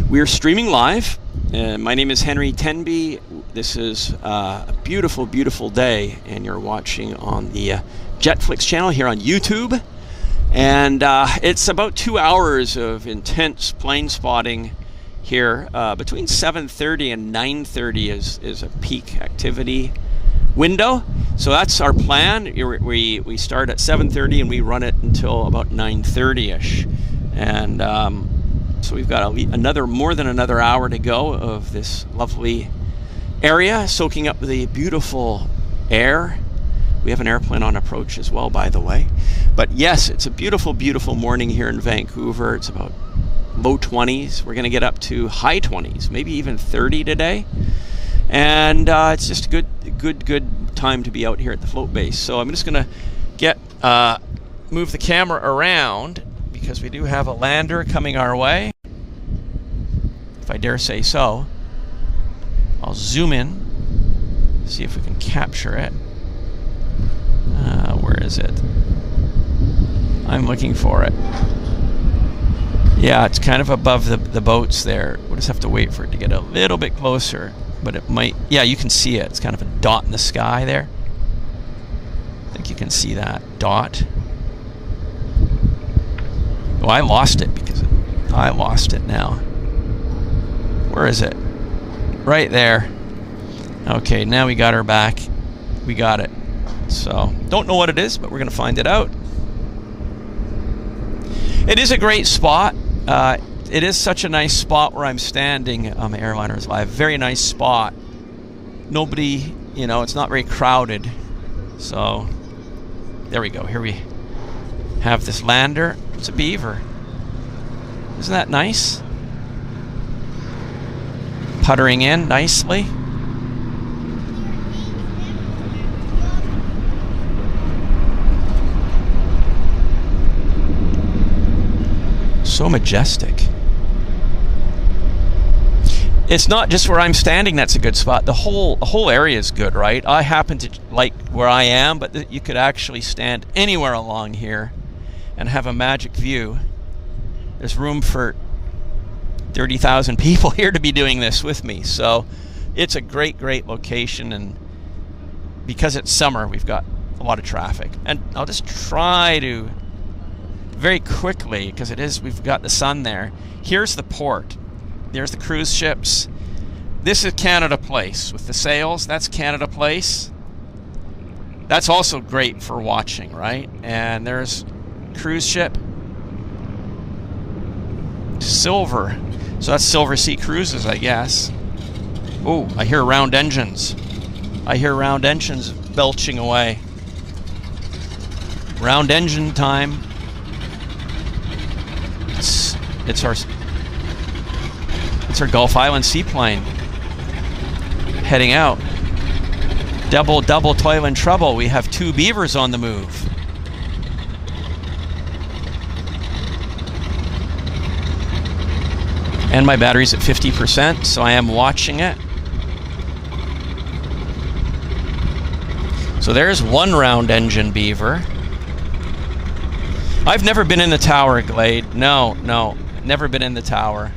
We're streaming live. My name is Henry Tenby. This is a beautiful, beautiful day, and you're watching on the JetFlix channel here on YouTube. And it's about 2 hours of intense plane spotting here. Between 7:30 and 9:30 is a peak activity window. So that's our plan. We start at 7:30 and we run it until about 9:30ish. And so we've got more than another hour to go of this lovely area, soaking up the beautiful air. We have an airplane on approach as well, by the way. But yes, it's a beautiful, beautiful morning here in Vancouver. It's about low 20s. We're going to get up to high 20s, maybe even 30 today. And it's just a good time to be out here at the float base. So I'm just going to move the camera around, because we do have a lander coming our way, if I dare say so. I'll zoom in, see if we can capture it. Where is it? I'm looking for it. Yeah, it's kind of above the boats there. We'll just have to wait for it to get a little bit closer, but it might. Yeah, you can see it. It's kind of a dot in the sky there. I think you can see that dot. Oh, I lost it I lost it now. Where is it? Right there. Okay, now we got her back. We got it. So, don't know what it is, but we're going to find it out. It is a great spot. It is such a nice spot where I'm standing. Airliners Live. Very nice spot. Nobody, it's not very crowded. So, there we go. Here we have this lander. It's a beaver. Isn't that nice? Puttering in nicely. So majestic. It's not just where I'm standing that's a good spot. The whole area is good, right? I happen to like where I am, but you could actually stand anywhere along here and have a magic view. There's room for 30,000 people here to be doing this with me. So it's a great location, and because it's summer, we've got a lot of traffic. And I'll just try to very quickly, because we've got the sun there. Here's the port. There's the cruise ships. This is Canada Place with the sails. That's Canada Place. That's also great for watching, right? And there's cruise ship. Silver. So that's Silver Sea Cruises, I guess. Oh, I hear round engines. I hear round engines belching away. Round engine time. It's our Gulf Island seaplane heading out. Double toil and trouble. We have 2 beavers on the move. And my battery's at 50%, so I am watching it. So there's one round engine beaver. I've never been in the tower, Glade. No, never been in the tower.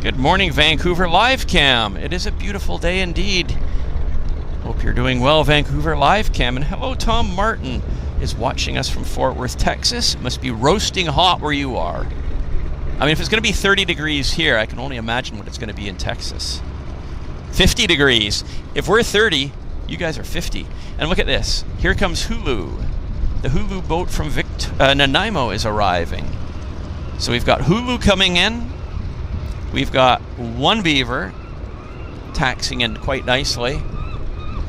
Good morning, Vancouver Live Cam. It is a beautiful day indeed. Hope you're doing well, Vancouver Live Cam. And hello, Tom Martin is watching us from Fort Worth, Texas. It must be roasting hot where you are. I mean, if it's going to be 30 degrees here, I can only imagine what it's going to be in Texas. 50 degrees. If we're 30, you guys are 50. And look at this. Here comes Hulu. The Hulu boat from Nanaimo is arriving. So we've got Hulu coming in. We've got one beaver taxiing in quite nicely.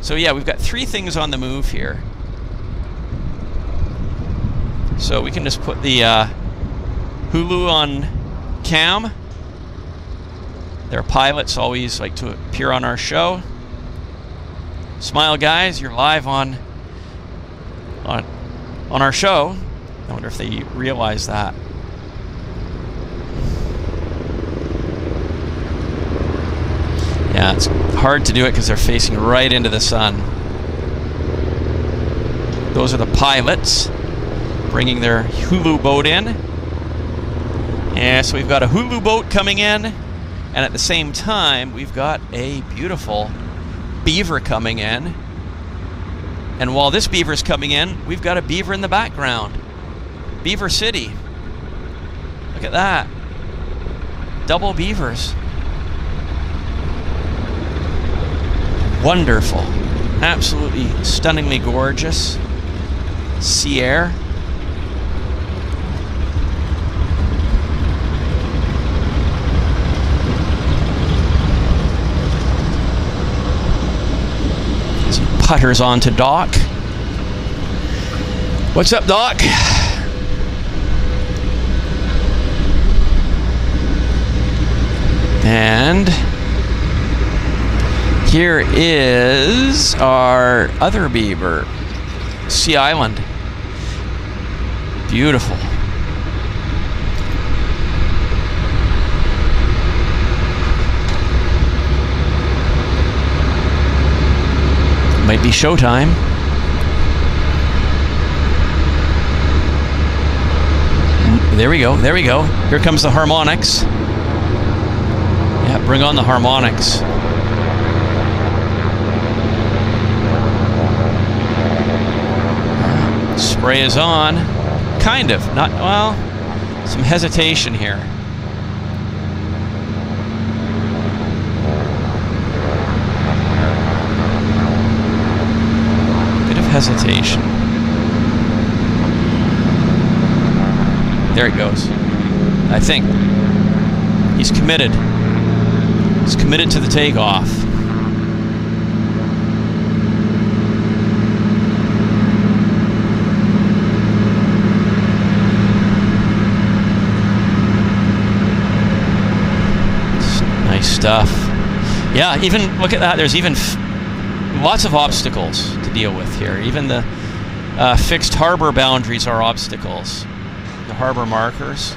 So yeah, we've got 3 things on the move here. So we can just put the Hulu on cam. Their pilots always like to appear on our show. Smile, guys, you're live on our show. I wonder if they realize that. Yeah, it's hard to do it because they're facing right into the sun. Those are the pilots bringing their Hulu boat in. Yeah, so we've got a Hulu boat coming in, and at the same time, we've got a beautiful beaver coming in. And while this beaver's coming in, we've got a beaver in the background. Beaver City. Look at that. Double beavers. Wonderful. Absolutely stunningly gorgeous. Sea air. Some putters onto dock. What's up, Doc? And here is our other beaver, Sea Island. Beautiful. Might be showtime. There we go, there we go. Here comes the harmonics. Yeah, bring on the harmonics. Spray is on. kind of. Not, well, some hesitation here. Bit of hesitation. There it goes. I think. He's committed. He's committed to the takeoff. Nice stuff. Yeah, even look at that. There's even lots of obstacles to deal with here. Even the fixed harbor boundaries are obstacles. The harbor markers.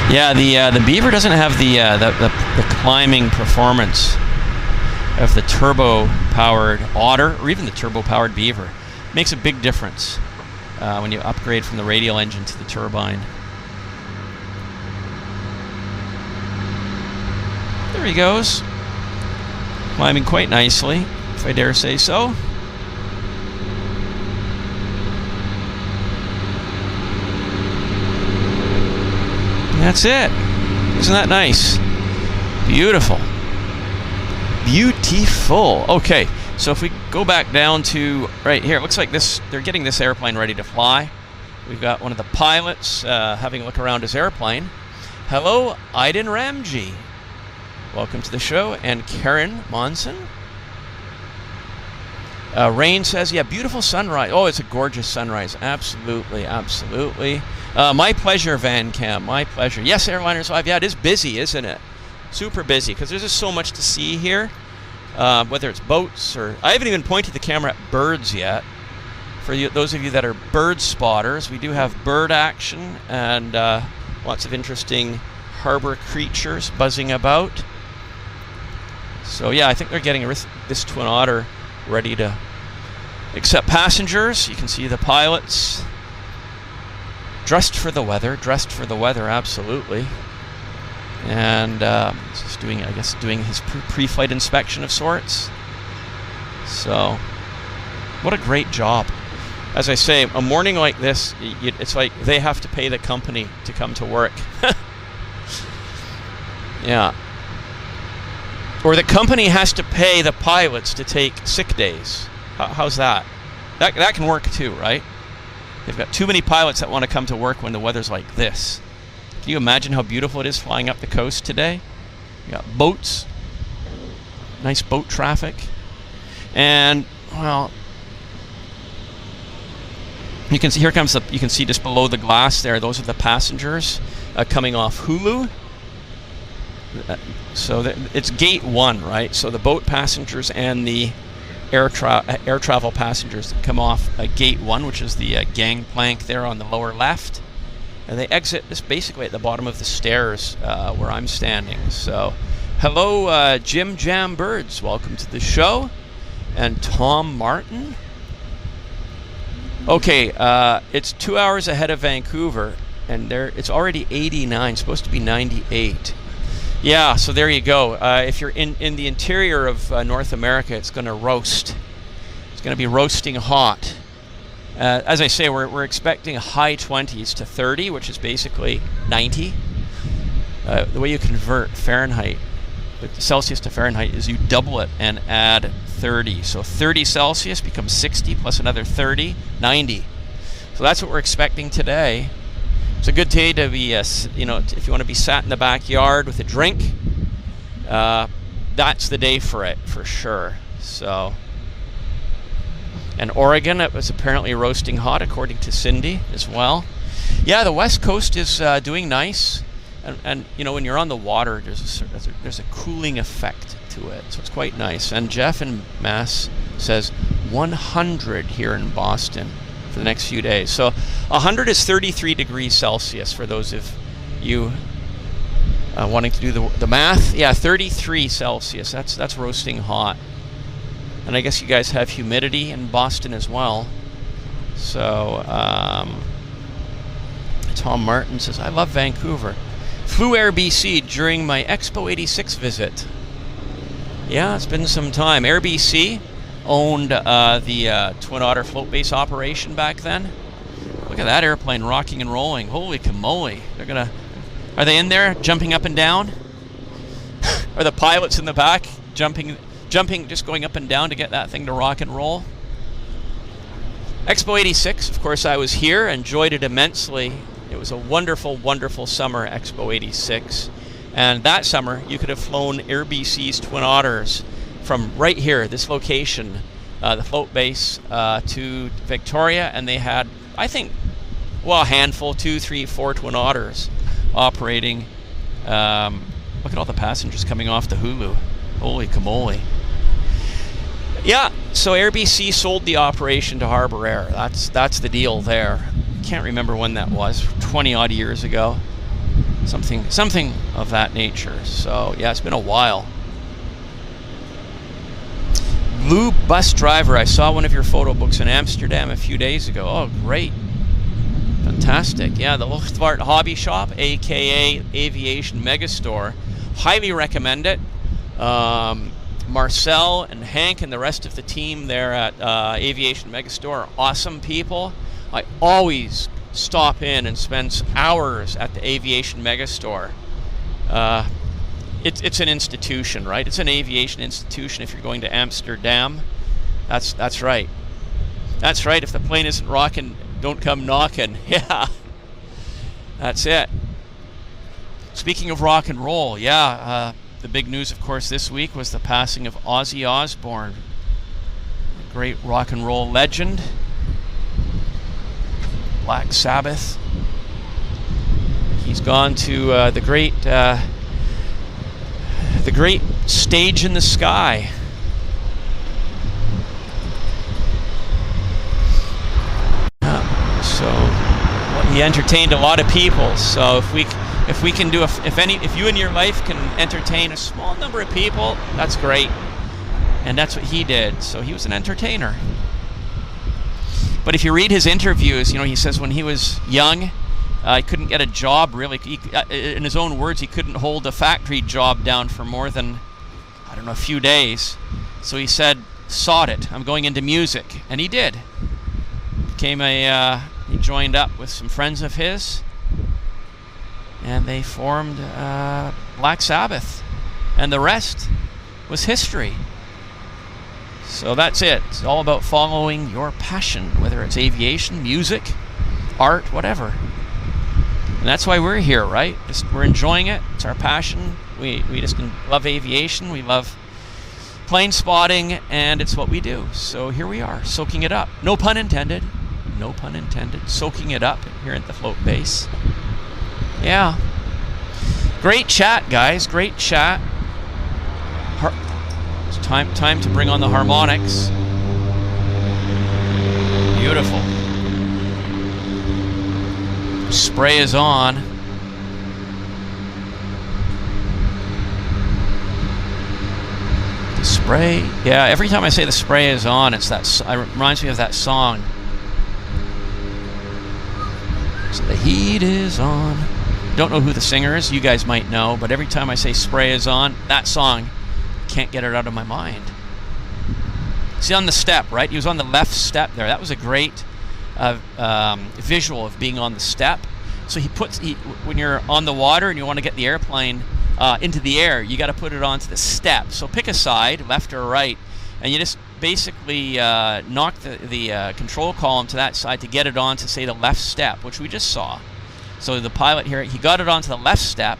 Yeah, the Beaver doesn't have the climbing performance of the turbo-powered Otter or even the turbo-powered Beaver. Makes a big difference when you upgrade from the radial engine to the turbine. There he goes, climbing quite nicely, if I dare say so. That's it. Isn't that nice? Beautiful. Beautiful. Okay, so if we go back down to right here, it looks like this. They're getting this airplane ready to fly. We've got one of the pilots having a look around his airplane. Hello, Aiden Ramji. Welcome to the show. And Karen Monson. Rain says, yeah, beautiful sunrise. Oh, it's a gorgeous sunrise. Absolutely, absolutely. My pleasure, Van Cam. My pleasure. Yes, Airliners Live. Yeah, it is busy, isn't it? Super busy, because there's just so much to see here. Whether it's boats or... I haven't even pointed the camera at birds yet. For you, those of you that are bird spotters, we do have bird action and lots of interesting harbor creatures buzzing about. So yeah, I think they're getting this Twin Otter ready to accept passengers. You can see the pilots dressed for the weather, absolutely. And just doing, I guess, doing his pre-flight inspection of sorts. So, what a great job. As I say, a morning like this, it's like they have to pay the company to come to work. Yeah. Or the company has to pay the pilots to take sick days. How's that? That can work too, right? They've got too many pilots that want to come to work when the weather's like this. Can you imagine how beautiful it is flying up the coast today? You got boats, nice boat traffic, and well, you can see here comes the. You can see just below the glass there. Those are the passengers coming off Hulu. So it's gate 1, right? So the boat passengers and the air travel passengers come off gate 1, which is the gangplank there on the lower left, and they exit just basically at the bottom of the stairs where I'm standing. So hello, Jim Jam Birds, welcome to the show. And Tom Martin. Okay, it's 2 hours ahead of Vancouver, and it's already 89, supposed to be 98. Yeah, so there you go. If you're in the interior of North America, it's going to roast. It's going to be roasting hot. As I say, we're expecting high 20s to 30, which is basically 90. The way you convert Fahrenheit, Celsius to Fahrenheit, is you double it and add 30. So 30 Celsius becomes 60 plus another 30, 90. So that's what we're expecting today. It's a good day to be, if you want to be sat in the backyard with a drink, that's the day for it, for sure. So, and Oregon, it was apparently roasting hot, according to Cindy as well. Yeah, the West Coast is doing nice, and when you're on the water, there's a cooling effect to it, so it's quite nice. And Jeff in Mass says 100 here in Boston for the next few days. So 100 is 33 degrees Celsius for those of you wanting to do the math. Yeah, 33 Celsius. That's roasting hot. And I guess you guys have humidity in Boston as well. So Tom Martin says, I love Vancouver. Flew Air BC during my Expo 86 visit. Yeah, it's been some time. Air BC owned the Twin Otter float base operation back then. Look at that airplane rocking and rolling. Holy camole. Are they in there jumping up and down? Are the pilots in the back jumping, just going up and down to get that thing to rock and roll? Expo 86, of course, I was here, enjoyed it immensely. It was a wonderful, wonderful summer, Expo 86. And that summer, you could have flown Air BC's Twin Otters from right here, this location, the float base, to Victoria, and they had, I think, well, a handful, 2, 3, 4 Twin Otters operating. Look at all the passengers coming off the Hulu. Holy camole. Yeah, so Air BC sold the operation to Harbour Air. That's the deal there. Can't remember when that was, 20 odd years ago. Something of that nature. So yeah, it's been a while. Blue bus driver, I saw one of your photo books in Amsterdam a few days ago. Oh, great. Fantastic. Yeah, the Luchtvaart Hobby Shop, aka Aviation Megastore. Highly recommend it. Marcel and Hank and the rest of the team there at Aviation Megastore are awesome people. I always stop in and spend hours at the Aviation Megastore. It's an institution, right? It's an aviation institution if you're going to Amsterdam. That's right. That's right. If the plane isn't rocking, don't come knocking. Yeah. That's it. Speaking of rock and roll, yeah, the big news, of course, this week was the passing of Ozzy Osbourne, a great rock and roll legend. Black Sabbath. He's gone to the great stage in the sky. So he entertained a lot of people. So if we can do if you in your life can entertain a small number of people, that's great. And that's what he did. So he was an entertainer. But if you read his interviews, you know, he says when he was young, he couldn't get a job really. In his own words, he couldn't hold a factory job down for more than, I don't know, a few days. So he said, "Sod it, I'm going into music," and he did. He joined up with some friends of his, and they formed Black Sabbath, and the rest was history. So that's it. It's all about following your passion, whether it's aviation, music, art, whatever. And that's why we're here, right? We're enjoying it. It's our passion. We just love aviation. We love plane spotting, and it's what we do. So here we are, soaking it up. No pun intended. No pun intended. Soaking it up here at the float base. Yeah. Great chat, guys. Great chat. It's time to bring on the harmonics. Beautiful. Spray is on. The spray. Yeah, every time I say the spray is on, it reminds me of that song. So the heat is on. Don't know who the singer is. You guys might know, but every time I say spray is on, that song, can't get it out of my mind. See on the step, right? He was on the left step there. That was a great visual of being on the step. So when you're on the water and you want to get the airplane into the air, you got to put it onto the step. So pick a side, left or right, and you just basically knock the control column to that side to get it onto, say, the left step, which we just saw. So the pilot here, he got it onto the left step,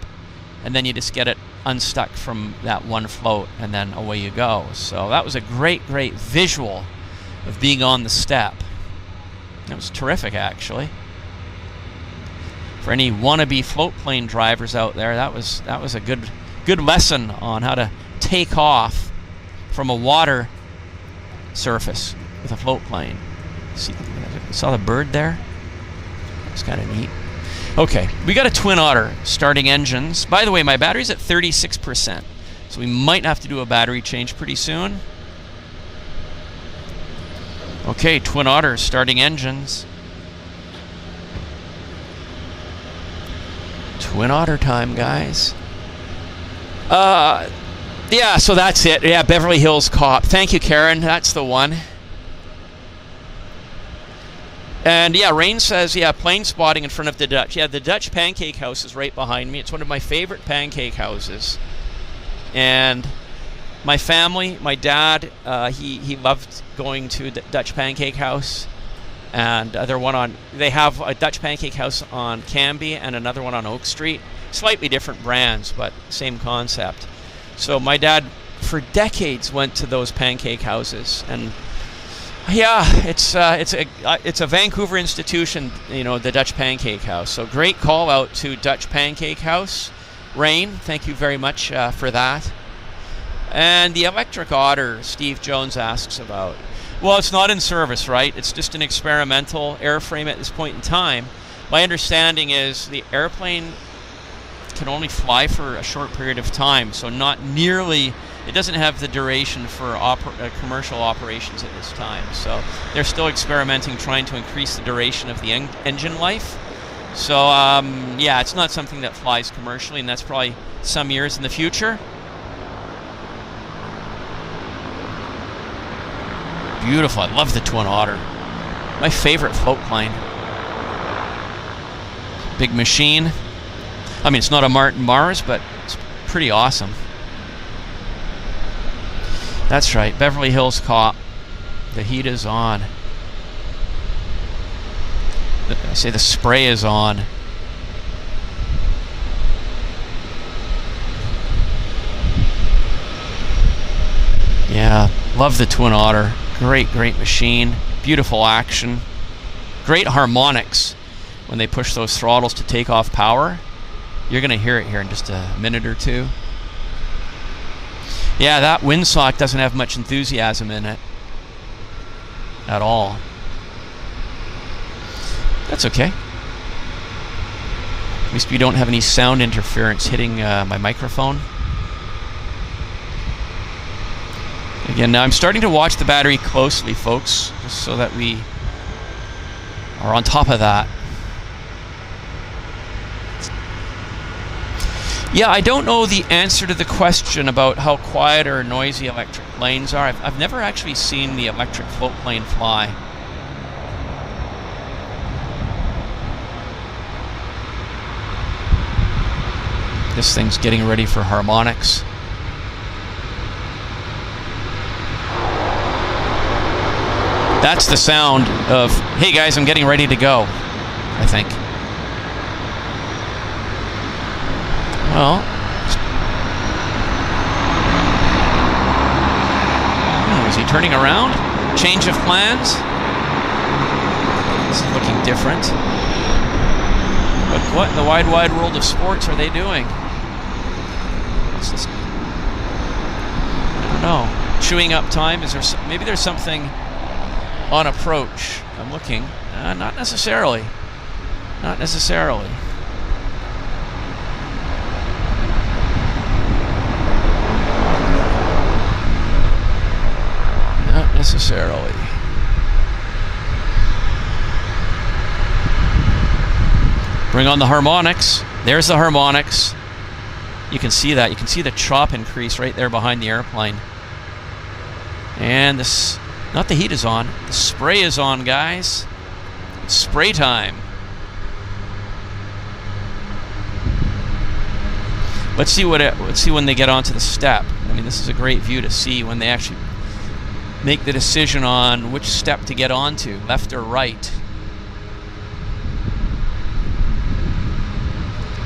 and then you just get it unstuck from that one float, and then away you go. So that was a great visual of being on the step. That was terrific, actually. For any wannabe float plane drivers out there, that was a good lesson on how to take off from a water surface with a float plane. Saw the bird there? It's kind of neat. Okay, we got a Twin Otter starting engines. By the way, my battery's at 36%, so we might have to do a battery change pretty soon. Okay, Twin Otter starting engines. Twin Otter time, guys. Yeah, so that's it. Yeah, Beverly Hills Cop. Thank you, Karen. That's the one. And yeah, Rain says, yeah, plane spotting in front of the Dutch. Yeah, the Dutch Pancake House is right behind me. It's one of my favorite pancake houses. And my family, my dad, he loved going to the Dutch Pancake House. And they have a Dutch Pancake House on Canby and another one on Oak Street. Slightly different brands, but same concept. So my dad, for decades, went to those pancake houses, and yeah, it's a Vancouver institution, you know, the Dutch Pancake House. So great call out to Dutch Pancake House, Rain. Thank you very much for that. And the electric Otter, Steve Jones asks about. Well, it's not in service, right? It's just an experimental airframe at this point in time. My understanding is the airplane can only fly for a short period of time, so not nearly, it doesn't have the duration for commercial operations at this time. So they're still experimenting, trying to increase the duration of the engine life. So yeah, it's not something that flies commercially, and that's probably some years in the future. Beautiful. I love the Twin Otter. My favorite float plane. Big machine. I mean, it's not a Martin Mars, but it's pretty awesome. That's right, Beverly Hills Cop. The heat is on. I say the spray is on. Yeah, love the Twin Otter. Great, great machine. Beautiful action. Great harmonics when they push those throttles to take off power. You're going to hear it here in just a minute or two. Yeah, that windsock doesn't have much enthusiasm in it at all. That's okay. At least we don't have any sound interference hitting my microphone. Again, now I'm starting to watch the battery closely, folks, just so that we are on top of that. Yeah, I don't know the answer to the question about how quiet or noisy electric planes are. I've never actually seen the electric float plane fly. This thing's getting ready for harmonics. That's the sound of, hey guys, I'm getting ready to go, I think. Well, is he turning around? Change of plans? This is looking different. But what in the wide, wide world of sports are they doing? What's this? I don't know. Chewing up time? Is there maybe there's something on approach? I'm looking. Not necessarily. Not necessarily. Necessarily. Bring on the harmonics. There's the harmonics. You can see that. You can see the chop increase right there behind the airplane. And this, not the heat is on. The spray is on, guys. It's spray time. Let's see when they get onto the step. I mean, this is a great view to see when they actually make the decision on which step to get onto, left or right.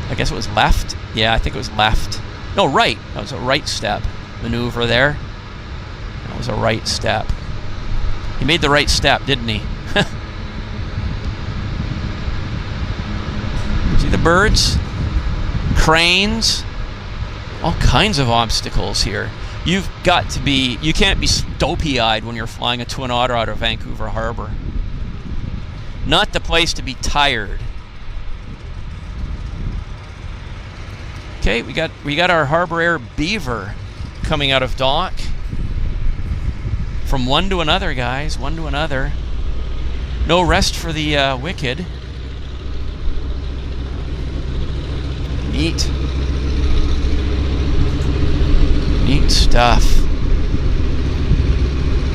I guess it was left. Yeah, I think it was left. No, right. That was a right step maneuver there. That was a right step. He made the right step, didn't he? See the birds? Cranes? All kinds of obstacles here. You've got to be, you can't be dopey-eyed when you're flying a Twin Otter out of Vancouver Harbour. Not the place to be tired. Okay, we got our Harbour Air Beaver coming out of dock. From one to another, guys, one to another. No rest for the wicked. Neat. Neat stuff.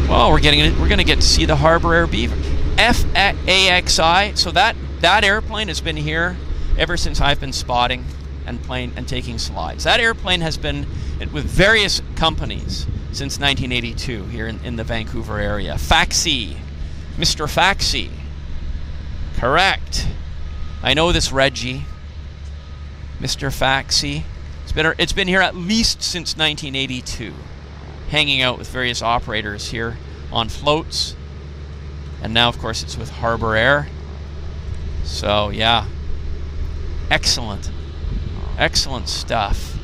Well, we're going to get to see the Harbour Air Beaver. FAXI. So that airplane has been here ever since I've been spotting and taking slides. That airplane has been with various companies since 1982 here in the Vancouver area. Faxi. Mr. Faxi. Correct. I know this Reggie. Mr. Faxi. It's been here at least since 1982, hanging out with various operators here on floats, and now of course it's with Harbour Air. So yeah, excellent stuff.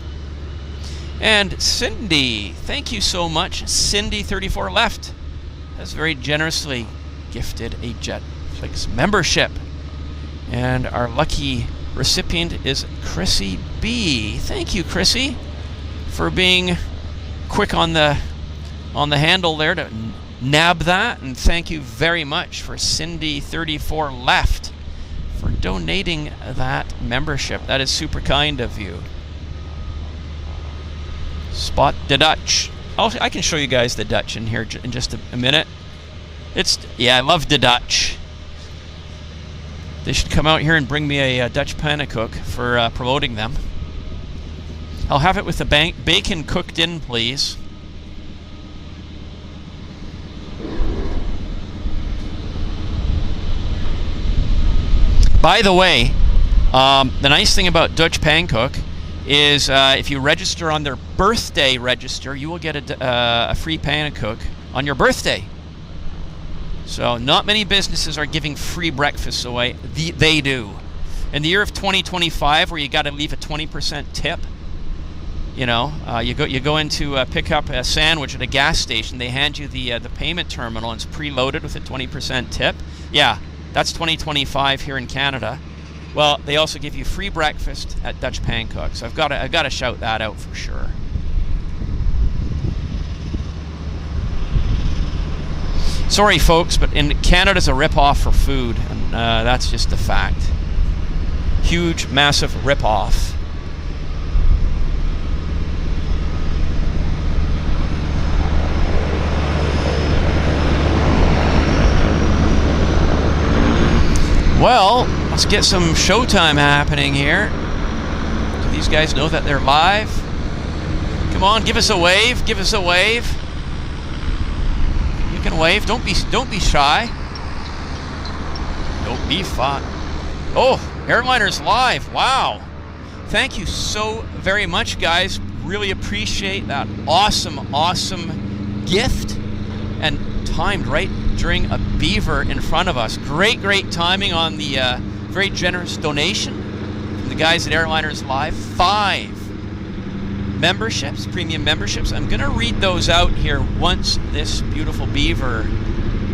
And Cindy, thank you so much. Cindy 34 Left has very generously gifted a JetFlix membership, and our lucky recipient is Chrissy B. Thank you, Chrissy, for being quick on the handle there to nab that, and thank you very much for Cindy 34 Left for donating that membership. That is super kind of you. Spot the Dutch. I can show you guys the Dutch in here in just a minute. I love the Dutch. They should come out here and bring me a Dutch pannenkoek for promoting them. I'll have it with the bacon cooked in, please. By the way, the nice thing about Dutch pannenkoek is if you register on their birthday register, you will get a free pannenkoek on your birthday. So not many businesses are giving free breakfasts away. They do. In the year of 2025, where you got to leave a 20% tip, you know, you go in to pick up a sandwich at a gas station. They hand you the payment terminal, and it's preloaded with a 20% tip. Yeah, that's 2025 here in Canada. Well, they also give you free breakfast at Dutch Pannenkoek. So I've got to shout that out for sure. Sorry, folks, but Canada's a rip-off for food, and that's just a fact. Huge, massive rip-off. Well, let's get some showtime happening here. Do these guys know that they're live? Come on, give us a wave. Give us a wave. You can wave. Don't be shy. Don't be fun. Oh, Airliner's live. Wow. Thank you so very much, guys. Really appreciate that awesome gift, and timed right during a beaver in front of us. Great timing on the very generous donation from the guys at Airliners Live. 5 memberships, premium memberships. I'm gonna read those out here once this beautiful beaver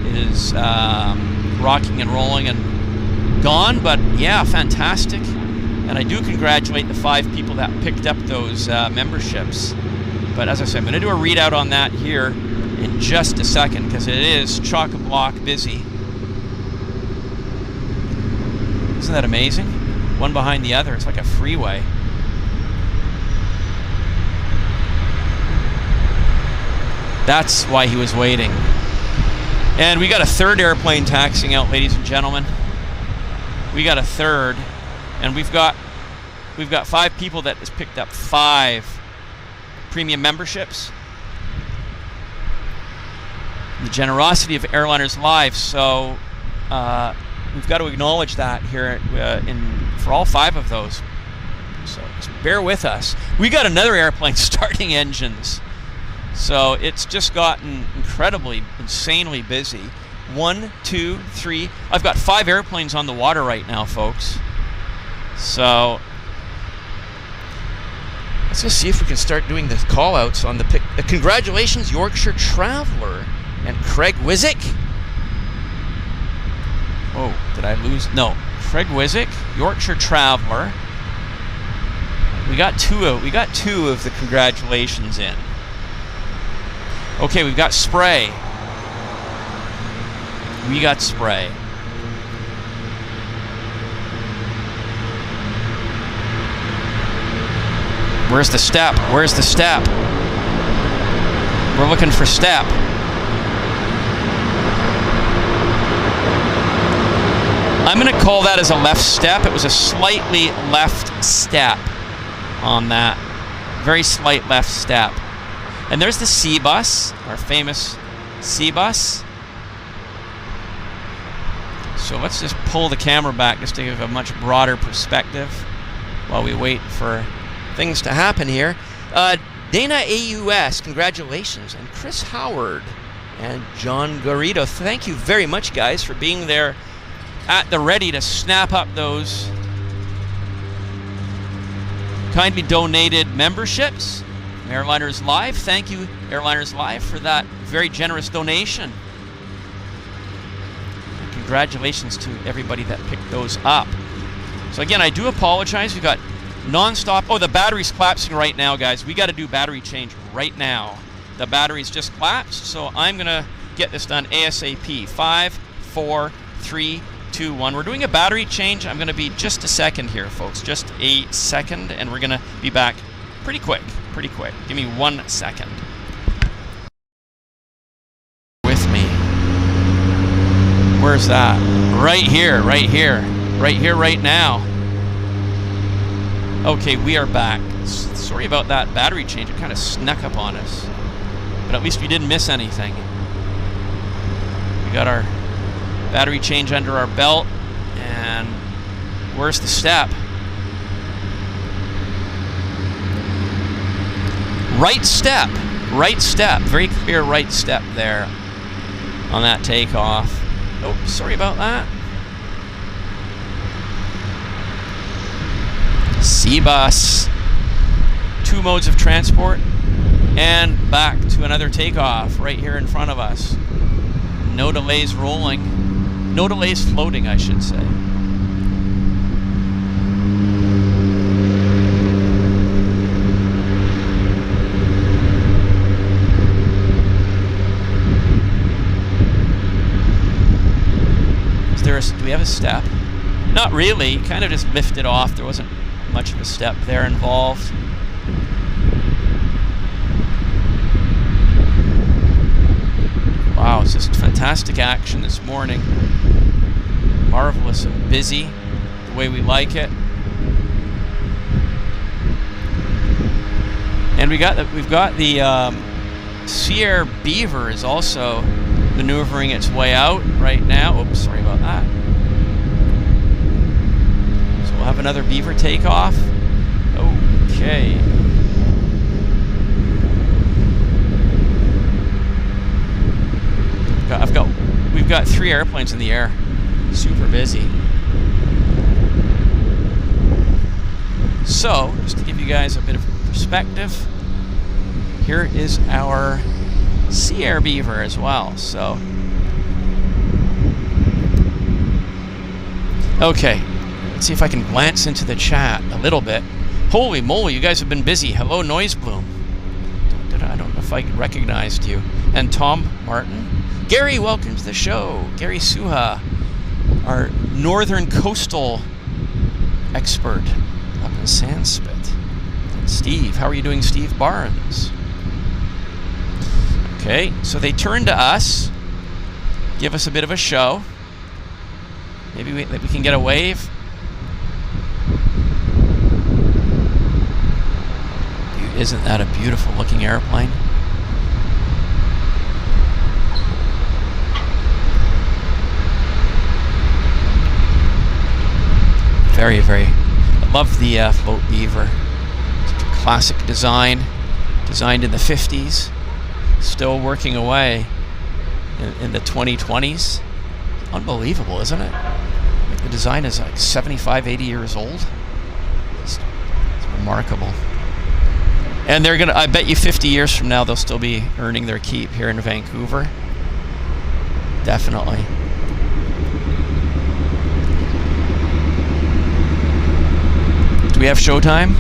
is rocking and rolling and gone. But yeah, fantastic. And I do congratulate the 5 people that picked up those memberships. But as I said, I'm gonna do a readout on that here in just a second, because it is chock-a-block busy. Isn't that amazing? One behind the other. It's like a freeway. That's why he was waiting. And we got a third airplane taxiing out, ladies and gentlemen. We got a third, and we've got 5 people that has picked up 5 premium memberships. The generosity of Airliners Live, so we've got to acknowledge that here for all 5 of those. So just bear with us. We got another airplane starting engines, so it's just gotten incredibly, insanely busy. 1, 2, 3. I've got 5 airplanes on the water right now, folks. So let's just see if we can start doing the call-outs on the pick. Congratulations, Yorkshire Traveller. And Craig Wizik. Oh, did I lose? No. Craig Wizik, Yorkshire Traveller. We got two of the congratulations in. Okay, we've got Spray. We got Spray. Where's the step? Where's the step? We're looking for step. I'm going to call that as a left step. It was a slightly left step on that. Very slight left step. And there's the C bus, our famous C bus. So let's just pull the camera back just to give a much broader perspective while we wait for things to happen here. Dana AUS, congratulations. And Chris Howard and John Garrido, thank you very much, guys, for being there at the ready to snap up those kindly donated memberships. Airliners Live, thank you, Airliners Live, for that very generous donation. And congratulations to everybody that picked those up. So again, I do apologize. We've got non-stop. Oh, the battery's collapsing right now, guys. We got to do battery change right now. The battery's just collapsed, so I'm going to get this done ASAP. 5, 4, 3, 2, 1. We're doing a battery change. I'm going to be just a second here, folks. Just a second, and we're going to be back pretty quick. Pretty quick. Give me 1 second. With me. Where's that? Right here, right here. Right here, right now. Okay, we are back. Sorry about that battery change. It kind of snuck up on us. But at least we didn't miss anything. We got our battery change under our belt. And where's the step? Right step. Right step. Very clear right step there on that takeoff. Oh, sorry about that. C-bus. 2 modes of transport. And back to another takeoff right here in front of us. No delays rolling. No delays floating, I should say. Do we have a step? Not really. Kind of just lifted off. There wasn't much of a step there involved. Wow, it's just fantastic action this morning. Marvelous and busy, the way we like it. And we've got the Sea Air Beaver is also maneuvering its way out right now. Oops, sorry about that. So we'll have another Beaver takeoff. Okay. We've got 3 airplanes in the air. Super busy. So, just to give you guys a bit of perspective, here is our Sea Air Beaver as well. So, okay, let's see if I can glance into the chat a little bit. Holy moly, you guys have been busy. Hello, Noise Bloom. I don't know if I recognized you. And Tom Martin. Gary, welcome to the show. Gary Suha, our northern coastal expert up in Sandspit. And Steve, how are you doing, Steve Barnes? Okay, so they turn to us, give us a bit of a show. Maybe we can get a wave. Isn't that a beautiful looking airplane? Very, very. I love the Float Beaver. Such a classic design, designed in the 50s. Still working away in the 2020s. Unbelievable, isn't it? Like the design is like 75, 80 years old. It's remarkable. And they're gonna, I bet you 50 years from now, they'll still be earning their keep here in Vancouver. Definitely. Do we have showtime?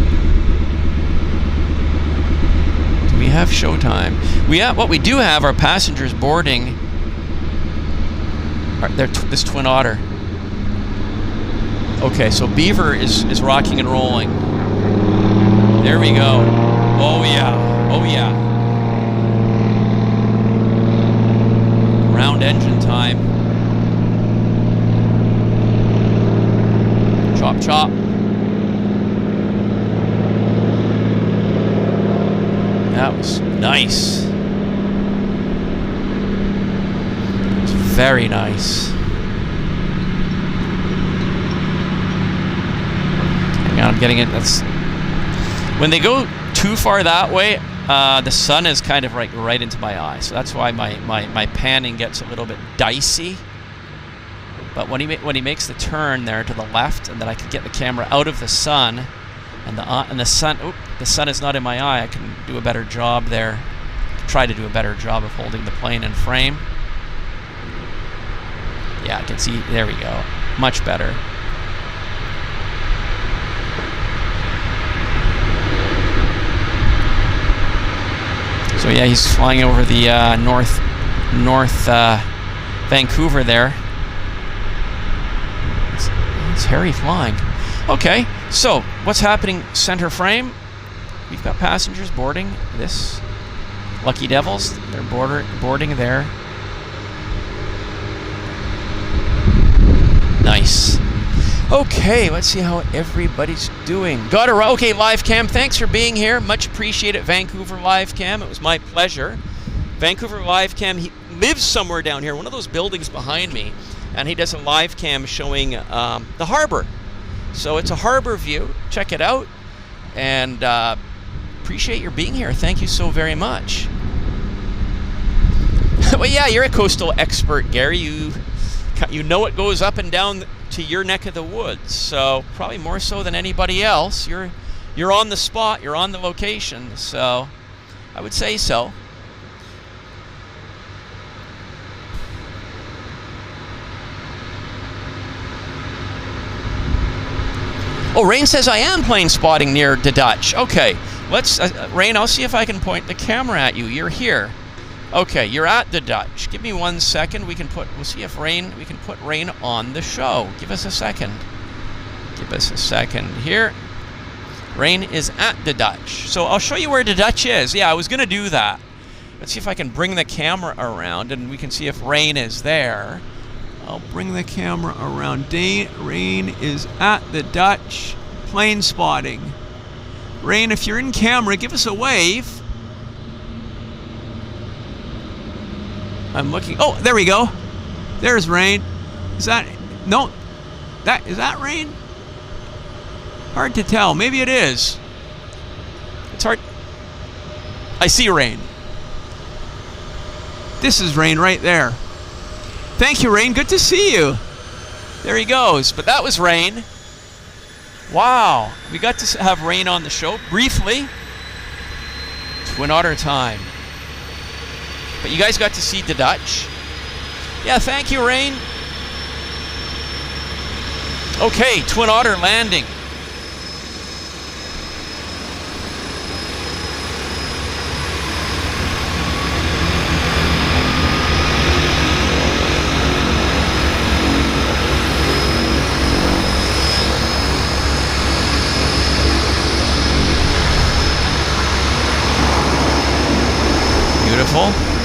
Do we have showtime? What we do have are passengers boarding this Twin Otter. Okay, so Beaver is rocking and rolling. There we go. Oh yeah. Oh yeah. Round engine time. Chop chop. That was nice. It's very nice. Hang on, I'm getting it. That's when they go too far that way. The sun is kind of right into my eye, so that's why my panning gets a little bit dicey. But when he makes the turn there to the left, and then I can get the camera out of the sun, and the sun is not in my eye, I can do a better job there. Try to do a better job of holding the plane in frame. Yeah, I can see. There we go. Much better. So yeah, he's flying over the north Vancouver there. It's Harry flying. Okay, so what's happening center frame? We've got passengers boarding this. Lucky Devils, they're boarding there. Nice. Okay, let's see how everybody's doing. Got it. Okay, live cam, thanks for being here. Much appreciated, Vancouver live cam. It was my pleasure. Vancouver live cam, he lives somewhere down here, one of those buildings behind me, and he does a live cam showing the harbor. So it's a harbor view. Check it out. And appreciate your being here. Thank you so very much. Well, yeah, you're a coastal expert, Gary. You know what goes up and down to your neck of the woods. So probably more so than anybody else. You're on the spot. You're on the location. So I would say so. Oh, Rain says I am plane spotting near the Dutch. Okay, let's Rain, I'll see if I can point the camera at you. You're here. Okay, you're at the Dutch. Give me 1 second. We'll see if we can put Rain on the show. Give us a second. Give us a second here. Rain is at the Dutch. So I'll show you where the Dutch is. Yeah, I was gonna do that. Let's see if I can bring the camera around and we can see if Rain is there. I'll bring the camera around. Rain is at the Dutch, plane spotting. Rain, if you're in camera, give us a wave. I'm looking. Oh, there we go. There's Rain. Is that? No. Is that Rain? Hard to tell. Maybe it is. It's hard. I see Rain. This is Rain right there. Thank you, Rain. Good to see you. There he goes. But that was Rain. Wow. We got to have Rain on the show briefly. Twin Otter time. But you guys got to see the Dutch. Yeah, thank you, Rain. Okay, Twin Otter landing.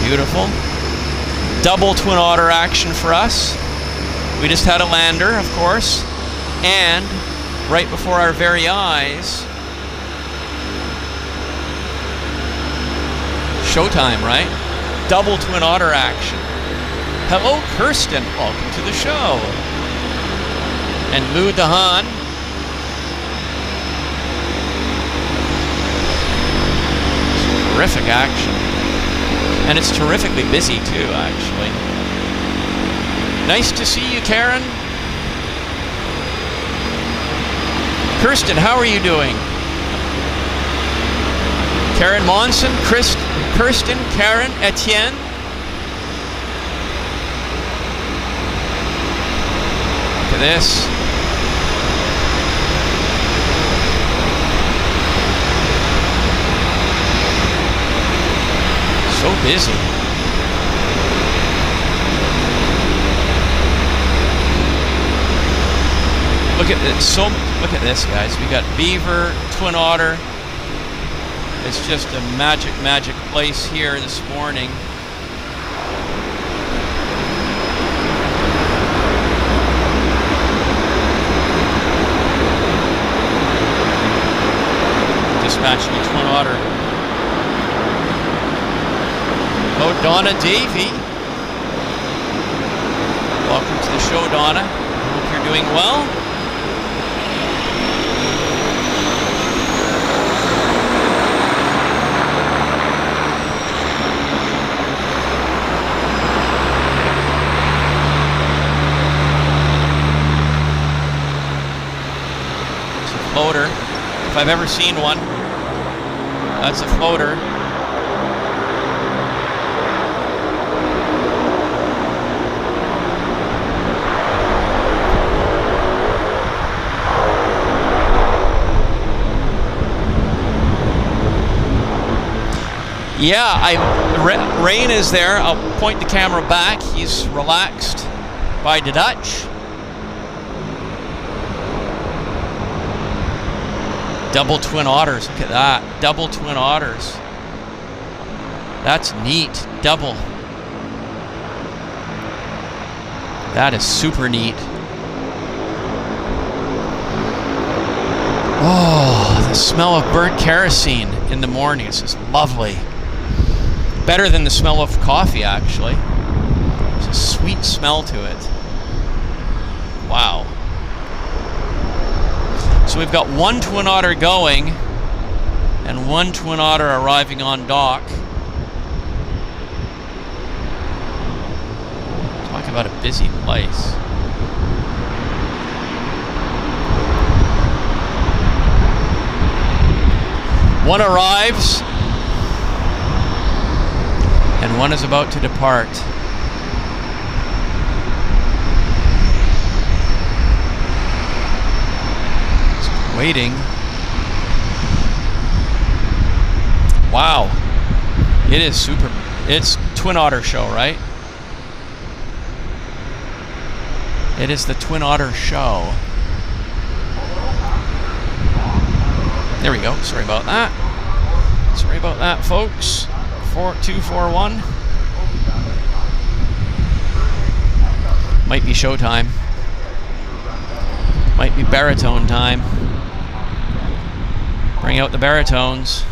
Beautiful. Double Twin Otter action for us. We just had a lander, of course, and right before our very eyes, showtime, right? Double Twin Otter action. Hello, Kirsten. Welcome to the show. And Lou Dahan. Terrific action. And it's terrifically busy too, actually. Nice to see you, Karen. Kirsten, how are you doing? Karen Monson, Kirsten, Karen, Etienne. Look at this. So busy. Look at this. Look at this, guys. We got Beaver, Twin Otter, It's just a magic place here this morning. Dispatching a Twin Otter. Oh, Donna Davey. Welcome to the show, Donna. Hope you're doing well. It's a floater. If I've ever seen one, that's a floater. Yeah, Rain is there. I'll point the camera back. He's relaxed by the Dutch. Double Twin Otters. Look at that. Double Twin Otters. That's neat. Double. That is super neat. Oh, the smell of burnt kerosene in the morning is just lovely. Better than the smell of coffee, actually. There's a sweet smell to it. Wow. So we've got one Twin Otter going and one Twin Otter arriving on dock. Talk about a busy place. One arrives and one is about to depart. Just waiting. Wow. It is super. It's Twin Otter show, right? It is the Twin Otter show. There we go. Sorry about that. Sorry about that, folks. 4241. Might be showtime. Might be baritone time. Bring out the baritones.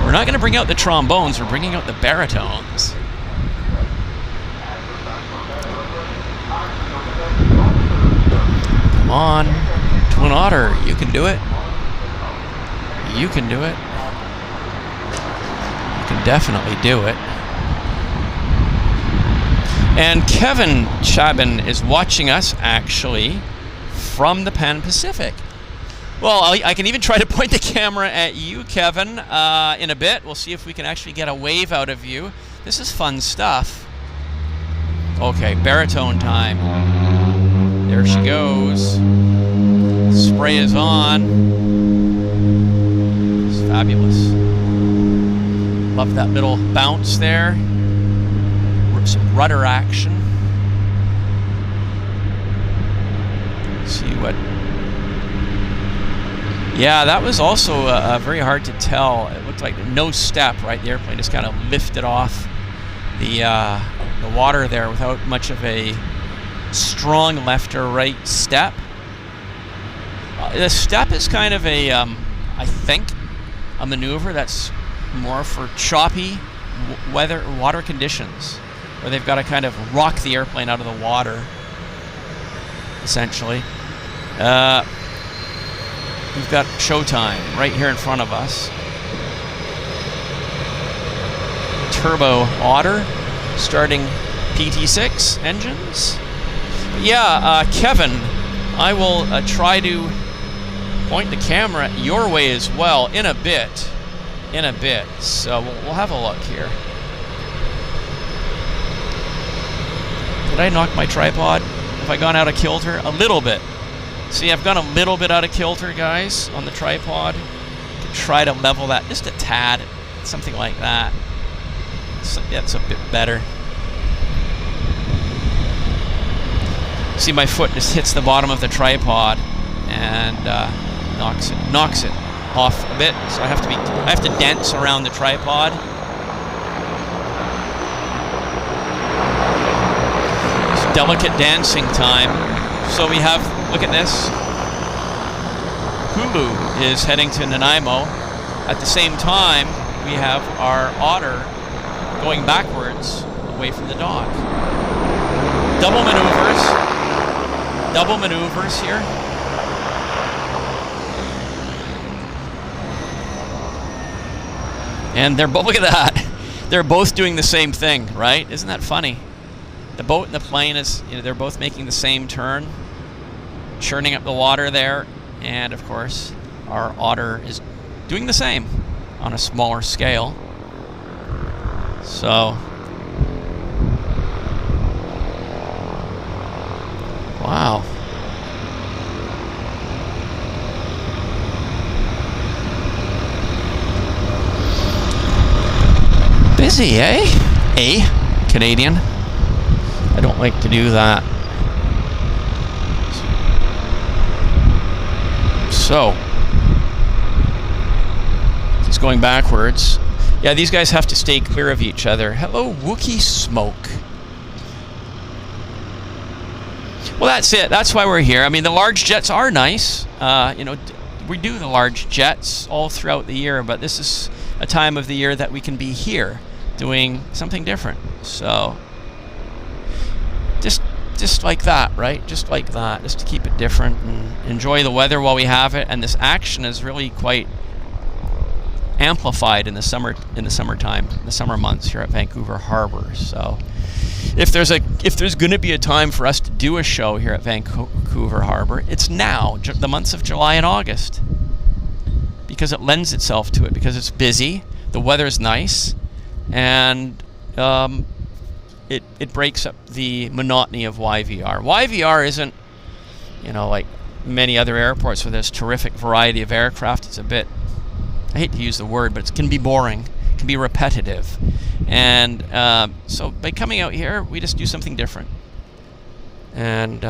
We're not going to bring out the trombones, we're bringing out the baritones. Come on, Twin Otter, you can do it. You can do it. You can definitely do it. And Kevin Chabin is watching us, actually, from the Pan Pacific. Well, I can even try to point the camera at you, Kevin, in a bit. We'll see if we can actually get a wave out of you. This is fun stuff. Okay, baritone time. There she goes. Spray is on. It's fabulous. Love that little bounce there. Some rudder action. See what... Yeah, that was also very hard to tell. It looked like no step, right? The airplane just kind of lifted off the water there without much of a strong left or right step. The step is kind of a, I think, a maneuver that's more for choppy water conditions, where they've got to kind of rock the airplane out of the water, essentially. We've got showtime right here in front of us. Turbo Otter starting PT6 engines. Yeah, Kevin, I will try to point the camera your way as well in a bit. So we'll have a look here. Did I knock my tripod? Have I gone out of kilter? A little bit. See, I've gone a little bit out of kilter, guys, on the tripod. Try to level that just a tad, something like that. So that's a bit better. See, my foot just hits the bottom of the tripod and knocks it off a bit. So I have to dance around the tripod. It's delicate dancing time. So we have, look at this. Hulu is heading to Nanaimo. At the same time, we have our Otter going backwards away from the dock. Double maneuvers here. And look at that. They're both doing the same thing, right? Isn't that funny? The boat and the plane they're both making the same turn, churning up the water there, and of course, our Otter is doing the same on a smaller scale. So, wow. Busy, eh? Canadian. I don't like to do that. So, he's going backwards. Yeah, these guys have to stay clear of each other. Hello, Wookiee Smoke. Well, that's it. That's why we're here. I mean, the large jets are nice. We do the large jets all throughout the year, but this is a time of the year that we can be here doing something different. So, just like that, right? Just like that, just to keep it different and enjoy the weather while we have it. And this action is really quite amplified in the summertime, the summer months here at Vancouver Harbour. So, if there's going to be a time for us to do a show here at Vancouver Harbour, it's now, the months of July and August, because it lends itself to it, because it's busy, the weather's nice, and it breaks up the monotony of YVR. YVR isn't, like many other airports where there's terrific variety of aircraft. It's a bit, I hate to use the word, but it can be boring, it can be repetitive. And so by coming out here, we just do something different. And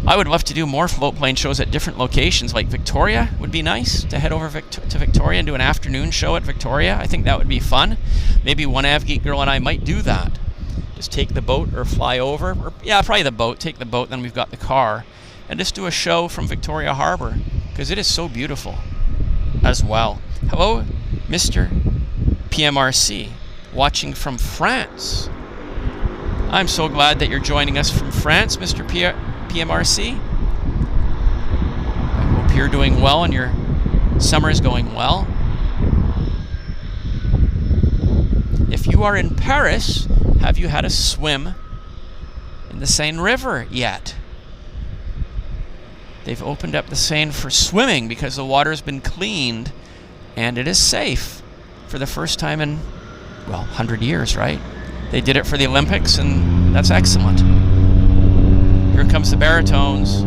I would love to do more float plane shows at different locations, like Victoria would be nice, to head over to Victoria and do an afternoon show at Victoria. I think that would be fun. Maybe one AvGeek girl and I might do that. Just take the boat or fly over. Or, yeah, probably the boat. Take the boat, then we've got the car. And just do a show from Victoria Harbour, because it is so beautiful as well. Hello, Mr. PMRC, watching from France. I'm so glad that you're joining us from France, Mr. PMRC. I hope you're doing well and your summer's going well. If you are in Paris, have you had a swim in the Seine River yet? They've opened up the Seine for swimming because the water's been cleaned and it is safe for the first time in, 100 years, right? They did it for the Olympics, and that's excellent. Here comes the baritones.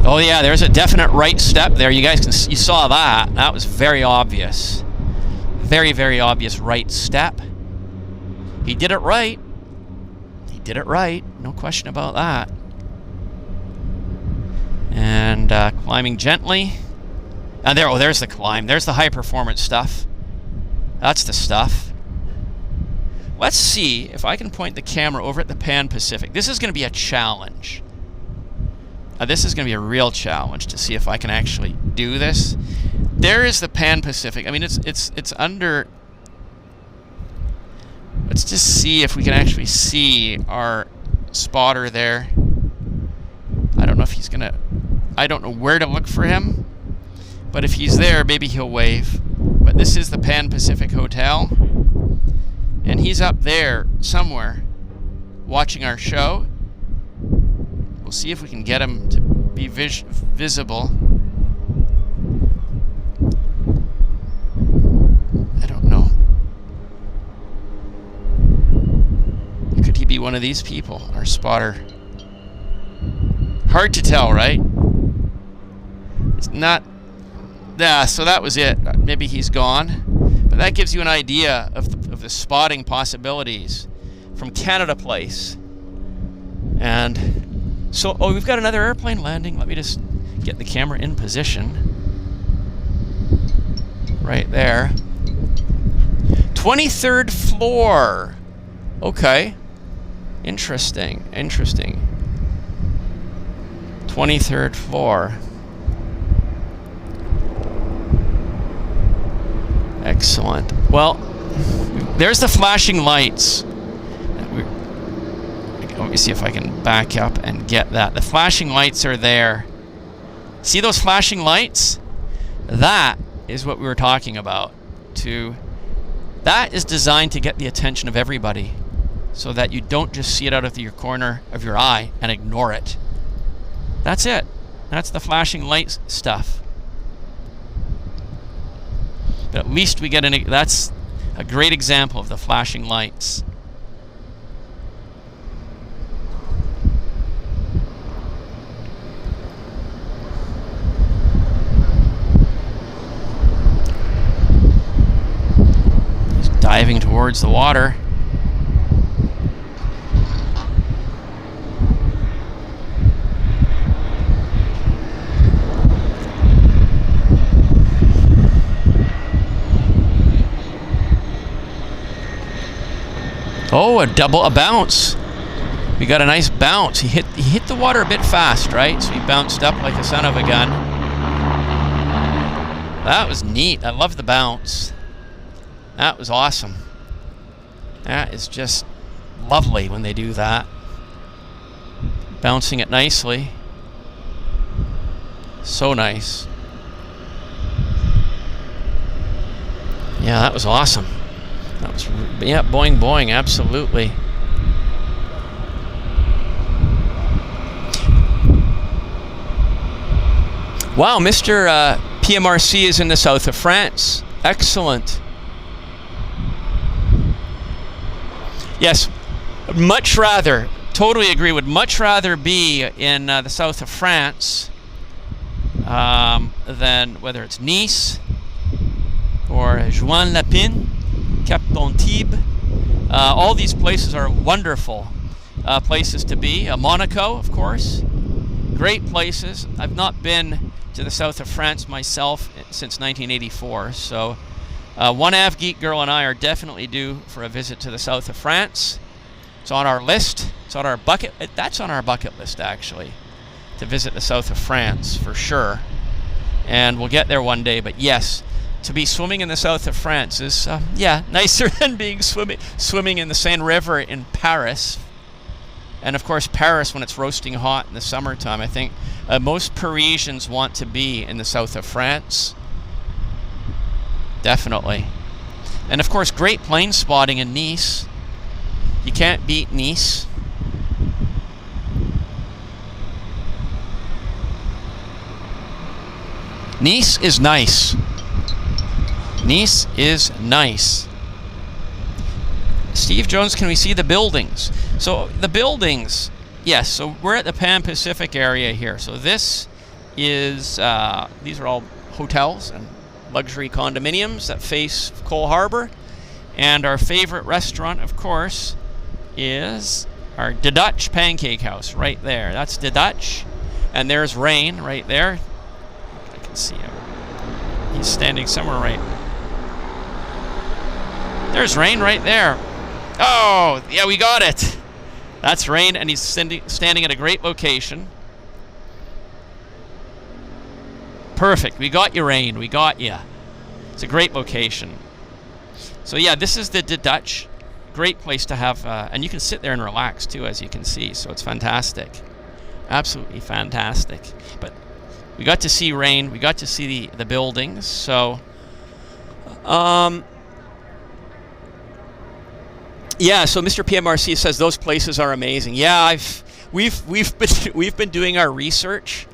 Oh yeah, there's a definite right step there. You guys you saw that. That was very obvious. Very, very obvious right step. He did it right. He did it right. No question about that. And climbing gently. And there's the climb. There's the high performance stuff. That's the stuff. Let's see if I can point the camera over at the Pan Pacific. This is going to be a challenge. This is going to be a real challenge to see if I can actually do this. There is the Pan Pacific. I mean, it's under. Let's just see if we can actually see our spotter there. I don't know if he's gonna. I don't know where to look for him, but if he's there, maybe he'll wave. But this is the Pan Pacific Hotel, and he's up there somewhere, watching our show. We'll see if we can get him to be visible. one of these people, our spotter. Hard to tell, right? It's not. Yeah, so that was it. Maybe he's gone. But that gives you an idea of the spotting possibilities from Canada Place. And so, oh, we've got another airplane landing. Let me just get the camera in position. Right there. 23rd floor. Okay. Interesting. 23rd floor. Excellent. Well, there's the flashing lights. Let me see if I can back up and get that. The flashing lights are there. See those flashing lights? That is what we were talking about. That is designed to get the attention of everybody so that you don't just see it out of your corner of your eye and ignore it. That's it. That's the flashing lights stuff. But at least we get that's a great example of the flashing lights. He's diving towards the water. Oh, a bounce. We got a nice bounce. He hit the water a bit fast, right? So he bounced up like a son of a gun. That was neat. I love the bounce. That was awesome. That is just lovely when they do that. Bouncing it nicely. So nice. Yeah, that was awesome. That was, yeah, boing, boing, absolutely. Wow, Mr. PMRC is in the south of France. Excellent. Yes, much rather, totally agree, would much rather be in the south of France than whether it's Nice or Juan-Lapin. Cap d'Antibes. All these places are wonderful places to be. Monaco, of course. Great places. I've not been to the south of France myself since 1984, so one Av Geek girl and I are definitely due for a visit to the south of France. It's on our list. It's on our bucket. That's on our bucket list, actually, to visit the south of France for sure. And we'll get there one day. But yes, to be swimming in the south of France is, yeah, nicer than being swimming in the Seine River in Paris. And of course, Paris, when it's roasting hot in the summertime, I think most Parisians want to be in the south of France. Definitely. And of course, great plane spotting in Nice. You can't beat Nice. Nice is nice. Nice is nice. Steve Jones, can we see the buildings? So the buildings, yes, so we're at the Pan Pacific area here. So this is, these are all hotels and luxury condominiums that face Cole Harbour. And our favorite restaurant, of course, is our De Dutch Pancake House right there. That's De Dutch. And there's Rain right there. I can see him. He's standing somewhere right. There's Rain right there. Oh, yeah, we got it. That's Rain, and he's standing at a great location. Perfect. We got you, Rain. We got you. It's a great location. So, yeah, this is the De Dutch. Great place to have, and you can sit there and relax, too, as you can see. So it's fantastic. Absolutely fantastic. But we got to see Rain. We got to see the buildings. So, yeah, so Mr. PMRC says those places are amazing. Yeah, we've been doing our research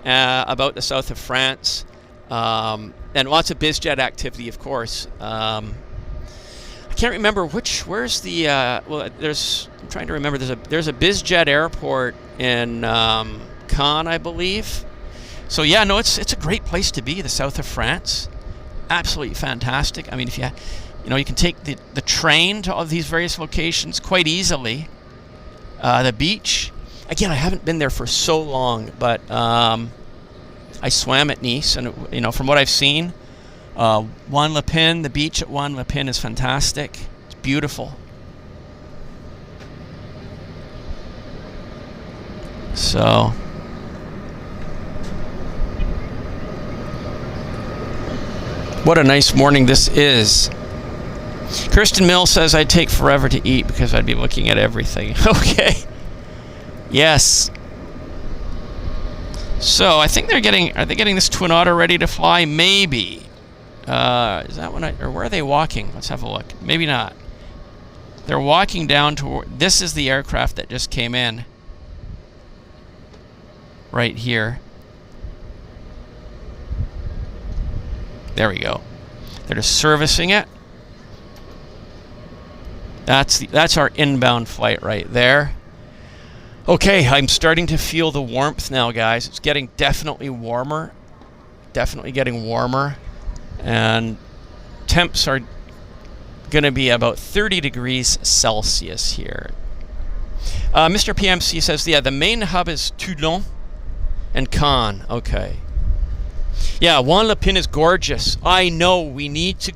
about the south of France, and lots of bizjet activity, of course. I I can't remember where's the, well, I'm trying to remember, there's a BizJet airport in Cannes, I believe. So yeah, no, it's a great place to be, the south of France. Absolutely fantastic. I mean, if you can take the train to all these various locations quite easily. The beach, again, I haven't been there for so long, but I swam at Nice, and from what I've seen, Juan Lepin, the beach at Juan Lepin is fantastic. It's beautiful. So what a nice morning this is. Kirsten Mill says I'd take forever to eat because I'd be looking at everything. Okay. Yes. So I think are they getting this Twin Otter ready to fly? Maybe. Is that one? Or where are they walking? Let's have a look. Maybe not. They're walking down toward. This is the aircraft that just came in. Right here. There we go. They're just servicing it. That's our inbound flight right there. Okay, I'm starting to feel the warmth now, guys. It's getting definitely warmer. Definitely getting warmer. And temps are going to be about 30 degrees Celsius here. Mr. PMC says, yeah, the main hub is Toulon and Cannes. Okay. Yeah, Juan Lepin is gorgeous. I know, we need to...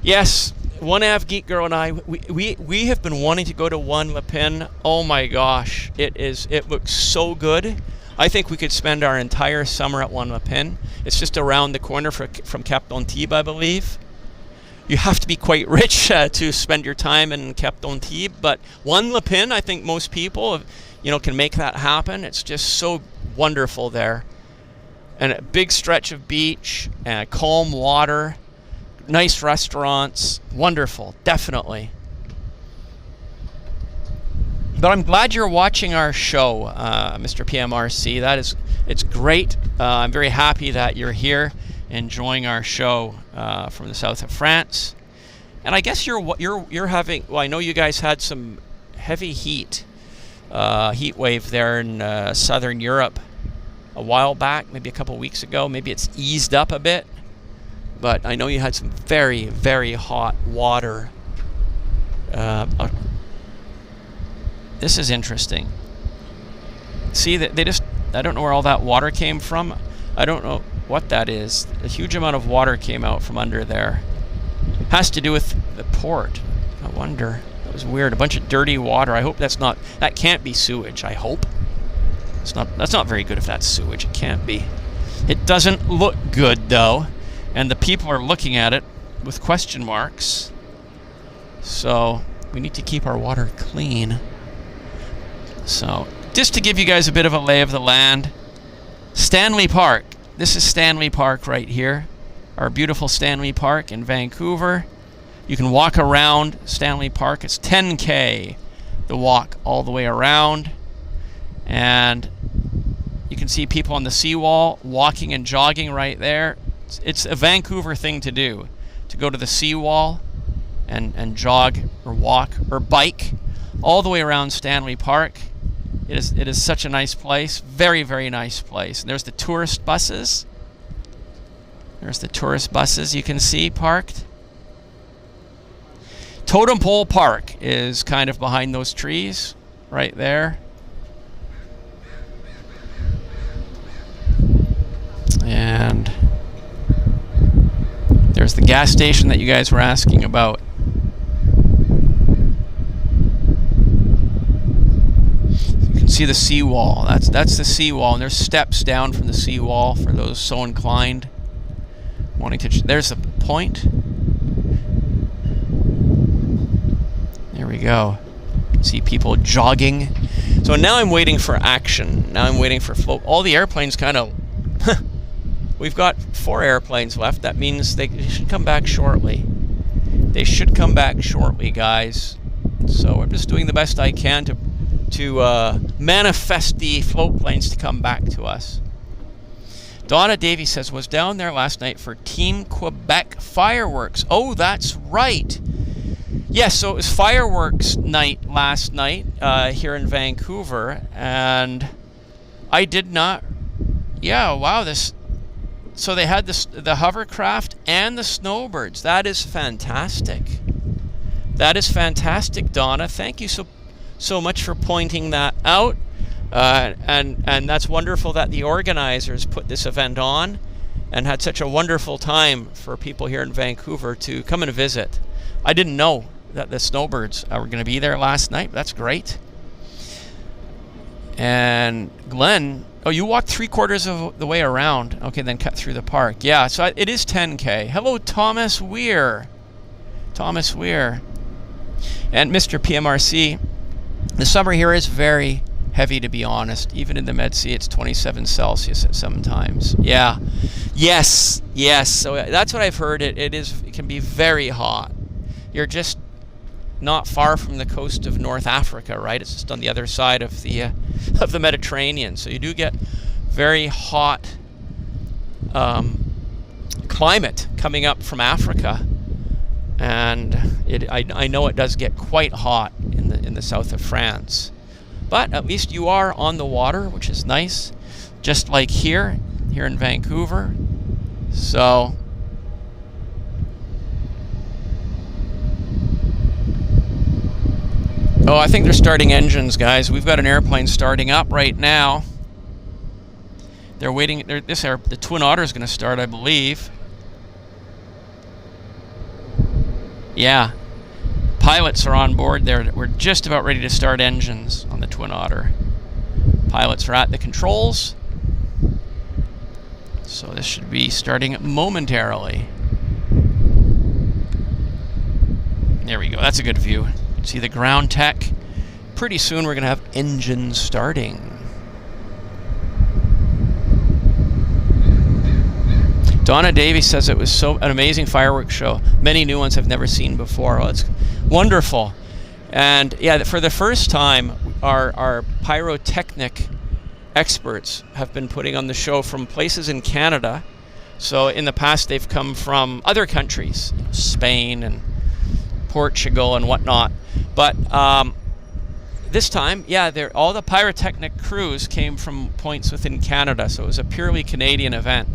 Yes, One Av Geek Girl and I, we have been wanting to go to Juan Lepin. Oh my gosh, it looks so good. I think we could spend our entire summer at Juan Lepin. It's just around the corner from Cap d'Antibes, I believe. You have to be quite rich to spend your time in Cap d'Antibes, but Juan Lepin, I think most people, can make that happen. It's just so wonderful there. And a big stretch of beach, and calm water, nice restaurants, wonderful, definitely. But I'm glad you're watching our show, Mr. PMRC. It's great. I'm very happy that you're here enjoying our show from the south of France. And I guess you're having. Well, I know you guys had some heavy heat wave there in southern Europe a while back, maybe a couple weeks ago. Maybe it's eased up a bit, but I know you had some very, very hot water. This is interesting. See that I don't know where all that water came from. I don't know what that is. A huge amount of water came out from under there. Has to do with the port. I wonder. That was weird. A bunch of dirty water. I hope that can't be sewage. I hope. That's not very good if that's sewage. It can't be. It doesn't look good though, and the people are looking at it with question marks. So we need to keep our water clean. So just to give you guys a bit of a lay of the land, Stanley Park. This is Stanley Park right here. Our beautiful Stanley Park in Vancouver. You can walk around Stanley Park. It's 10K the walk all the way around. And you can see people on the seawall walking and jogging right there. It's a Vancouver thing to do, to go to the seawall and jog or walk or bike all the way around Stanley Park. It is such a nice place. Very, very nice place. And there's the tourist buses. There's the tourist buses you can see parked. Totem Pole Park is kind of behind those trees right there. And there's the gas station that you guys were asking about. You can see the seawall. That's the seawall, and there's steps down from the seawall for those so inclined. There's the point. There we go. See people jogging. So now I'm waiting for action. Now I'm waiting for float. All the airplanes kind of... We've got 4 airplanes left. That means they should come back shortly. They should come back shortly, guys. So I'm just doing the best I can to manifest the float planes to come back to us. Donna Davey says, was down there last night for Team Quebec fireworks. Oh, that's right. Yes, so it was fireworks night last night here in Vancouver, and I did not. Yeah, wow, this. So they had the hovercraft and the snowbirds. That is fantastic. That is fantastic, Donna. Thank you so much for pointing that out. And that's wonderful that the organizers put this event on and had such a wonderful time for people here in Vancouver to come and visit. I didn't know that the snowbirds were going to be there last night. That's great. And Glenn, oh, you walked 3/4 of the way around. Okay, then cut through the park. Yeah, so it is 10K. Hello, Thomas Weir. Thomas Weir. And Mr. PMRC, the summer here is very heavy, to be honest. Even in the Med Sea, it's 27 Celsius at some times. Yeah. Yes. So that's what I've heard. It can be very hot. You're just not far from the coast of North Africa, right? It's just on the other side of the Mediterranean. So you do get very hot climate coming up from Africa, and I know it does get quite hot in the south of France. But at least you are on the water, which is nice, just like here in Vancouver. So oh, I think they're starting engines, guys. We've got an airplane starting up right now. They're waiting. The Twin Otter is going to start, I believe. Yeah. Pilots are on board there. We're just about ready to start engines on the Twin Otter. Pilots are at the controls. So this should be starting momentarily. There we go. That's a good view. See the ground tech. Pretty soon we're going to have engines starting. Donna Davies says it was an amazing fireworks show. Many new ones I've never seen before. Well, it's wonderful. And yeah, for the first time, our pyrotechnic experts have been putting on the show from places in Canada. So in the past, they've come from other countries, Spain and Portugal and whatnot. But this time, yeah, all the pyrotechnic crews came from points within Canada. So it was a purely Canadian event.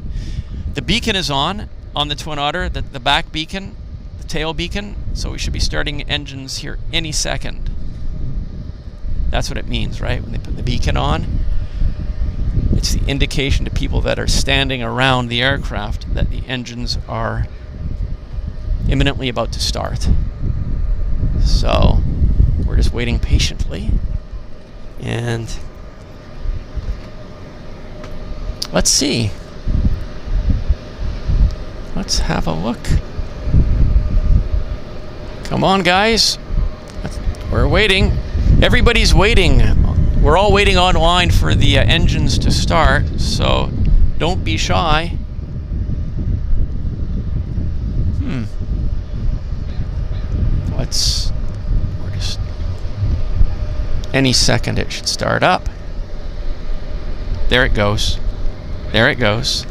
The beacon is on the Twin Otter, the back beacon, the tail beacon, so we should be starting engines here any second. That's what it means, right? When they put the beacon on, it's the indication to people that are standing around the aircraft that the engines are imminently about to start. So we're just waiting patiently, and let's see. Let's have a look. Come on, guys. We're waiting. Everybody's waiting. We're all waiting online for the engines to start, so don't be shy. We're just any second it should start up. There it goes. There it goes.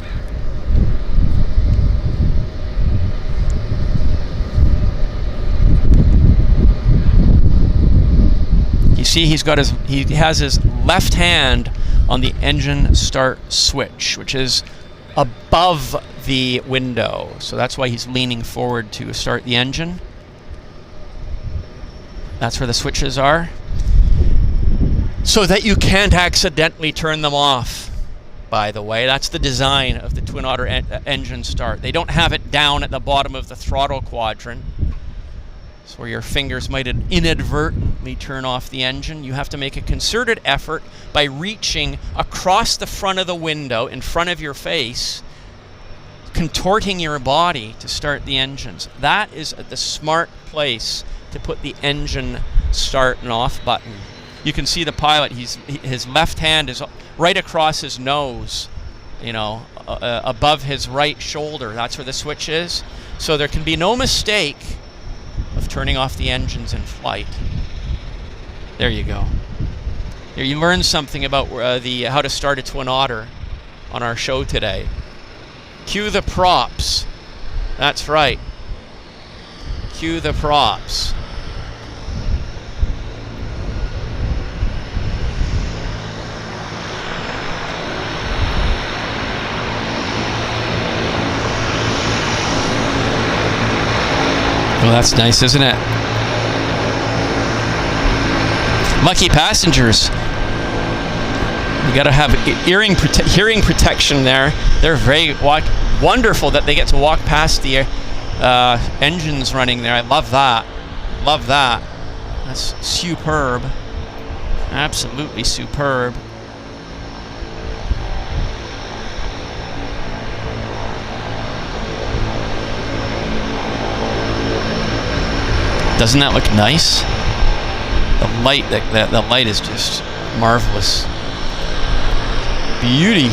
You see, he has his left hand on the engine start switch, which is above the window. So that's why he's leaning forward to start the engine. That's where the switches are, so that you can't accidentally turn them off. By the way, that's the design of the Twin Otter engine start. They don't have it down at the bottom of the throttle quadrant, so where your fingers might inadvertently turn off the engine. You have to make a concerted effort by reaching across the front of the window in front of your face, contorting your body to start the engines. That is the smart place to put the engine start and off button. You can see the pilot, his left hand is right across his nose, above his right shoulder. That's where the switch is. So there can be no mistake of turning off the engines in flight. There you go. Here you learned something about how to start a Twin Otter on our show today. Cue the props. That's right. Cue the props. that's nice, isn't it? Lucky passengers. You got to have hearing protection there. They're very wonderful that they get to walk past the engines running there. I love that. Love that. That's superb. Absolutely superb. Doesn't that look nice? The light, the light is just marvelous. Beauty.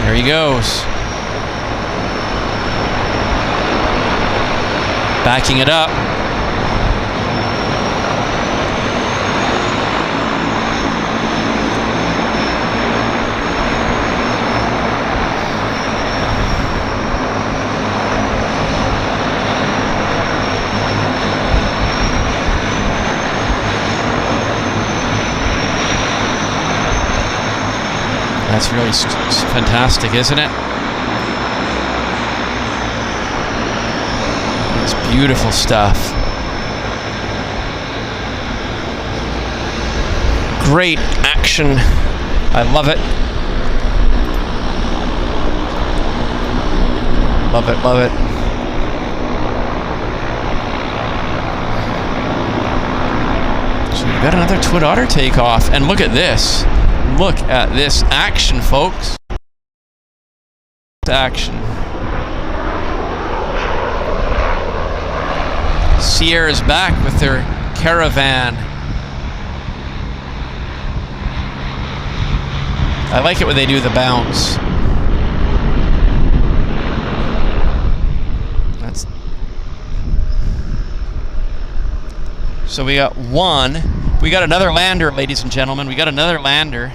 There he goes. Backing it up. That's really fantastic, isn't it? It's beautiful stuff. Great action. I love it. Love it, love it. So we've got another Twin Otter takeoff, and look at this. Look at this action, folks. Action. Sierra's back with their Caravan. I like it when they do the bounce. That's so we got one. We got another lander, ladies and gentlemen. We got another lander.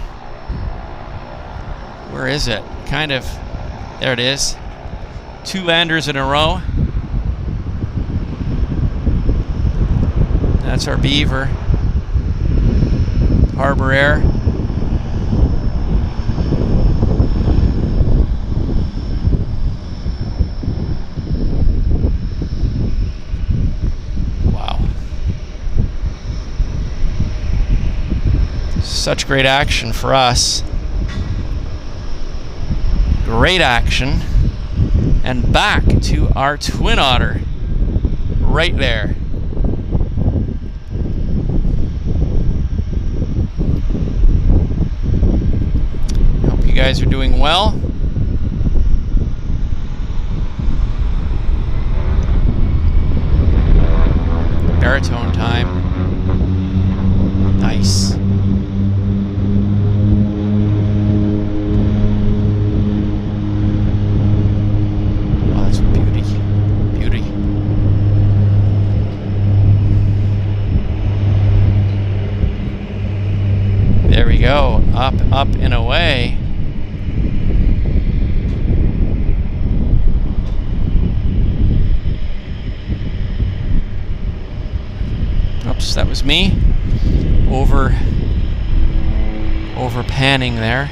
Where is it? Kind of. There it is. 2 landers in a row. That's our Beaver. Harbour Air. Wow. Such great action for us. Great action. And back to our Twin Otter. Right there. Hope you guys are doing well. Baritone time. Nice. There we go. Up, up, and away. Oops, that was me. Over panning there.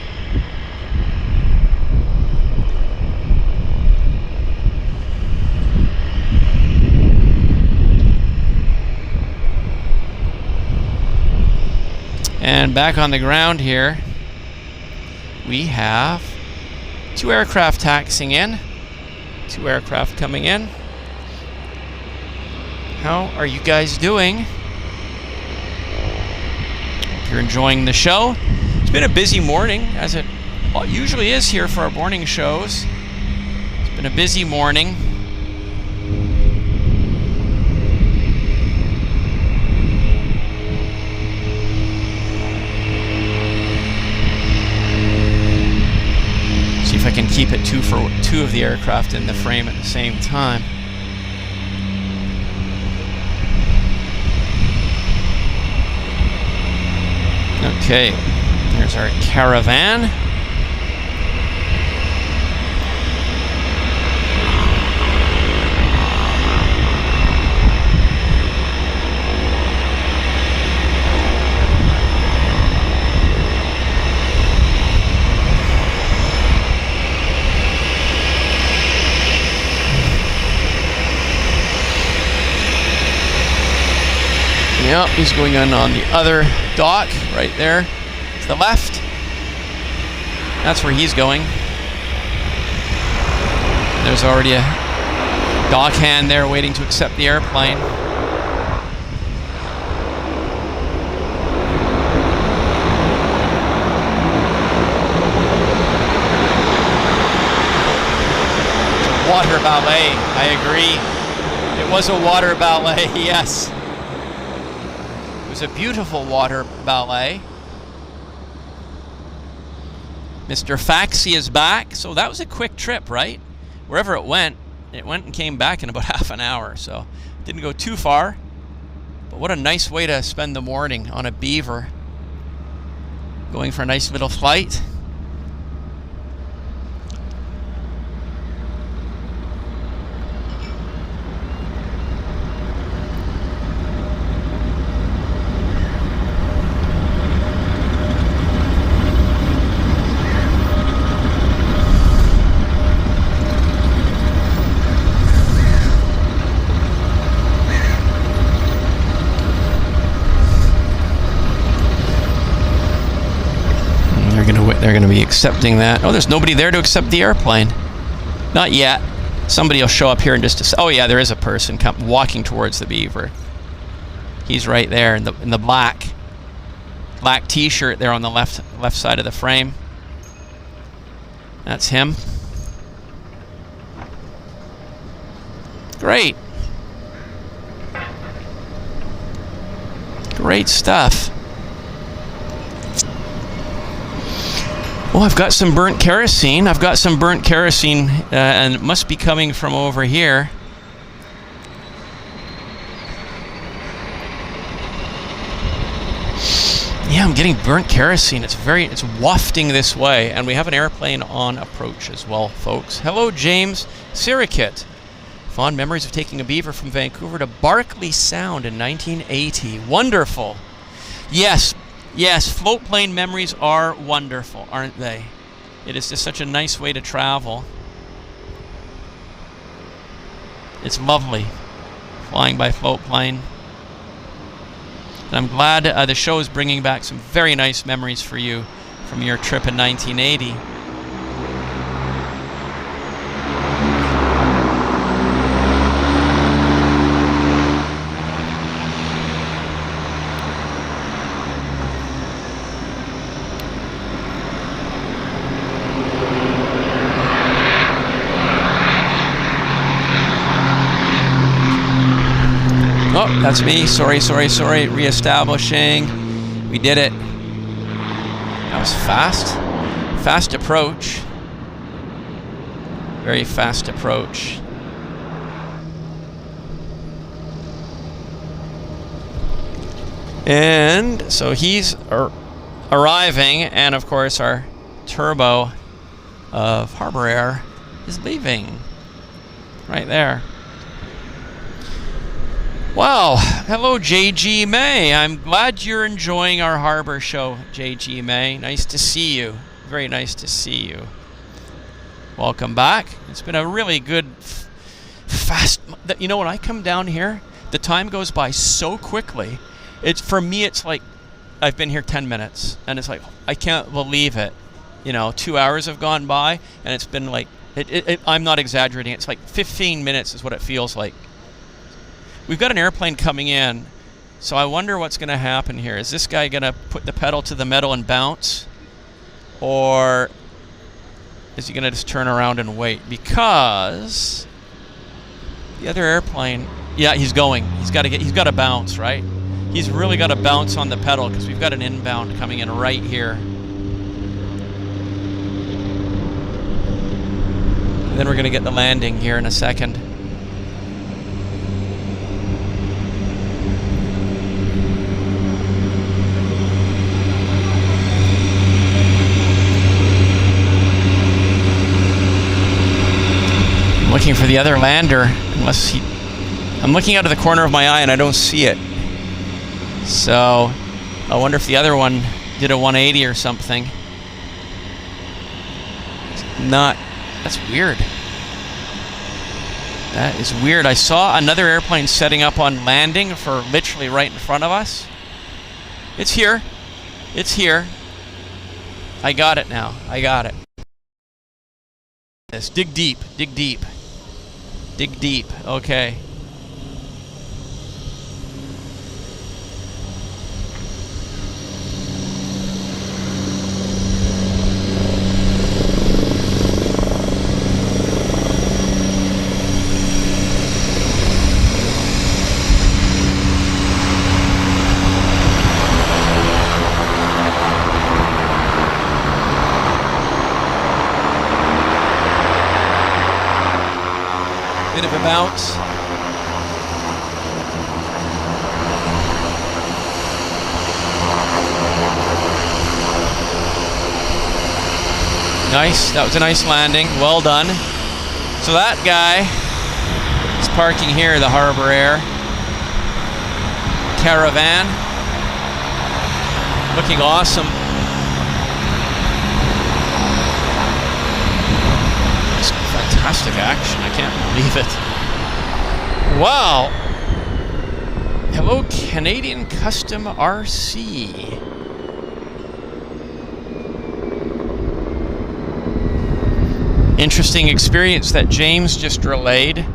And back on the ground here, we have 2 aircraft taxiing in. 2 aircraft coming in. How are you guys doing? Hope you're enjoying the show. It's been a busy morning, as it usually is here for our morning shows. It's been a busy morning. I can keep it 2 of the aircraft in the frame at the same time. Okay, there's our Caravan. Yep, he's going in on the other dock right there to the left. That's where he's going. There's already a dock hand there waiting to accept the airplane. Water ballet, I agree. It was a water ballet, yes. It was a beautiful water ballet. Mr. Faxi is back, so that was a quick trip, right? Wherever it went and came back in about half an hour, so didn't go too far. But what a nice way to spend the morning on a Beaver. Going for a nice little flight. They're going to be accepting that. Oh, there's nobody there to accept the airplane. Not yet. Somebody will show up here in just a... Oh, yeah, there is a person walking towards the Beaver. He's right there in the black T-shirt there on the left side of the frame. That's him. Great. Great stuff. Oh, I've got some burnt kerosene. And it must be coming from over here. Yeah, I'm getting burnt kerosene. It's wafting this way, and we have an airplane on approach as well, folks. Hello, James Sirikit. Fond memories of taking a Beaver from Vancouver to Barkley Sound in 1980. Wonderful. Yes, float plane memories are wonderful, aren't they? It is just such a nice way to travel. It's lovely flying by float plane. And I'm glad the show is bringing back some very nice memories for you from your trip in 1980. Oh, that's me. Sorry. Reestablishing. We did it. That was fast. Fast approach. Very fast approach. And so he's arriving, and of course our turbo of Harbour Air is leaving. Right there. Wow, hello JG May. I'm glad you're enjoying our harbor show, JG May. Nice to see you. Very nice to see you. Welcome back. It's been a really good, fast... You know, when I come down here, the time goes by so quickly. For me, it's like I've been here 10 minutes, and it's like, I can't believe it. You know, 2 hours have gone by, and it's been like, I'm not exaggerating. It's like 15 minutes is what it feels like. We've got an airplane coming in, so I wonder what's going to happen here. Is this guy going to put the pedal to the metal and bounce? Or is he going to just turn around and wait? Because the other airplane, yeah, he's going. He's got to bounce, right? He's really got to bounce on the pedal because we've got an inbound coming in right here. And then we're going to get the landing here in a second. Looking for the other lander, I'm looking out of the corner of my eye and I don't see it. So I wonder if the other one did a 180 or something. It's not. That's weird. That is weird. I saw another airplane setting up on landing for literally right in front of us. It's here. It's here. I got it now. I got it. Yes, dig deep. Dig deep. Dig deep. Okay. Bit of a bounce. Nice. That was a nice landing. Well done. So that guy is parking here, the Harbour Air Caravan. Looking awesome. Fantastic action. I can't believe it. Wow. Hello, Canadian Custom RC. Interesting experience that James just relayed.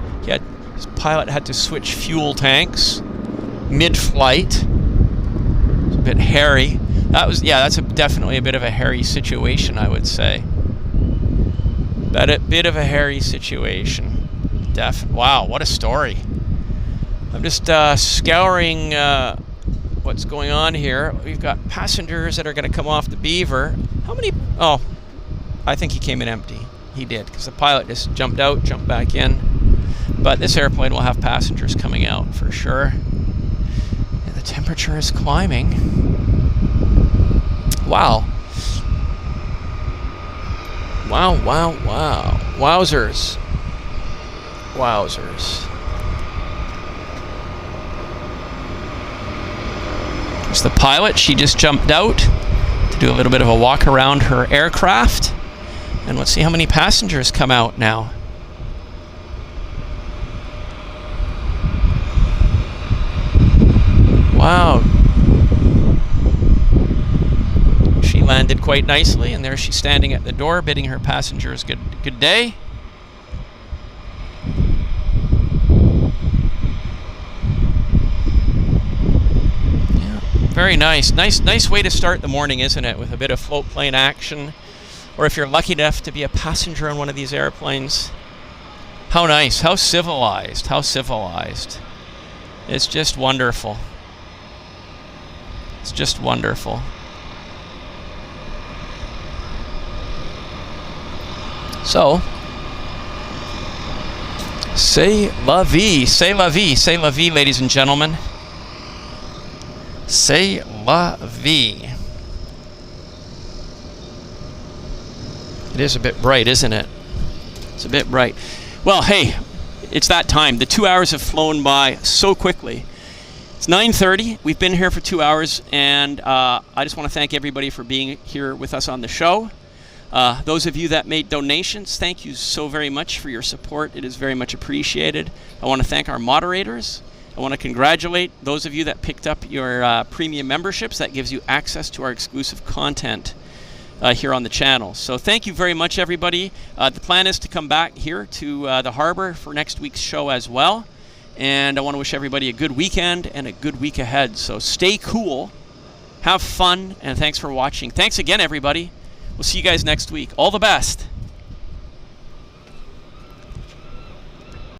His pilot had to switch fuel tanks mid-flight. It's a bit hairy. That's definitely a bit of a hairy situation, I would say. But a bit of a hairy situation. Wow, what a story. I'm just scouring what's going on here. We've got passengers that are going to come off the Beaver. How many? Oh, I think he came in empty. He did, because the pilot just jumped out, jumped back in. But this airplane will have passengers coming out for sure. And the temperature is climbing. Wow. Wow, wow, wow. Wowzers. Wowzers. There's the pilot. She just jumped out to do a little bit of a walk around her aircraft. And let's see how many passengers come out now. Wow. She landed quite nicely, and there she's standing at the door bidding her passengers good day. Yeah, very nice. Nice way to start the morning, isn't it? With a bit of float plane action. Or if you're lucky enough to be a passenger on one of these airplanes. How nice, how civilized, how civilized. It's just wonderful. It's just wonderful. So, c'est la vie, c'est la vie, c'est la vie, ladies and gentlemen. C'est la vie. It is a bit bright, isn't it? It's a bit bright. Well, hey, it's that time. The 2 hours have flown by so quickly. It's 9:30. We've been here for 2 hours, and I just want to thank everybody for being here with us on the show. Those of you that made donations, thank you so very much for your support. It is very much appreciated. I want to thank our moderators. I want to congratulate those of you that picked up your premium memberships. That gives you access to our exclusive content here on the channel. So thank you very much, everybody. The plan is to come back here to the harbor for next week's show as well. And I want to wish everybody a good weekend and a good week ahead. So stay cool, have fun, and thanks for watching. Thanks again, everybody. We'll see you guys next week. All the best.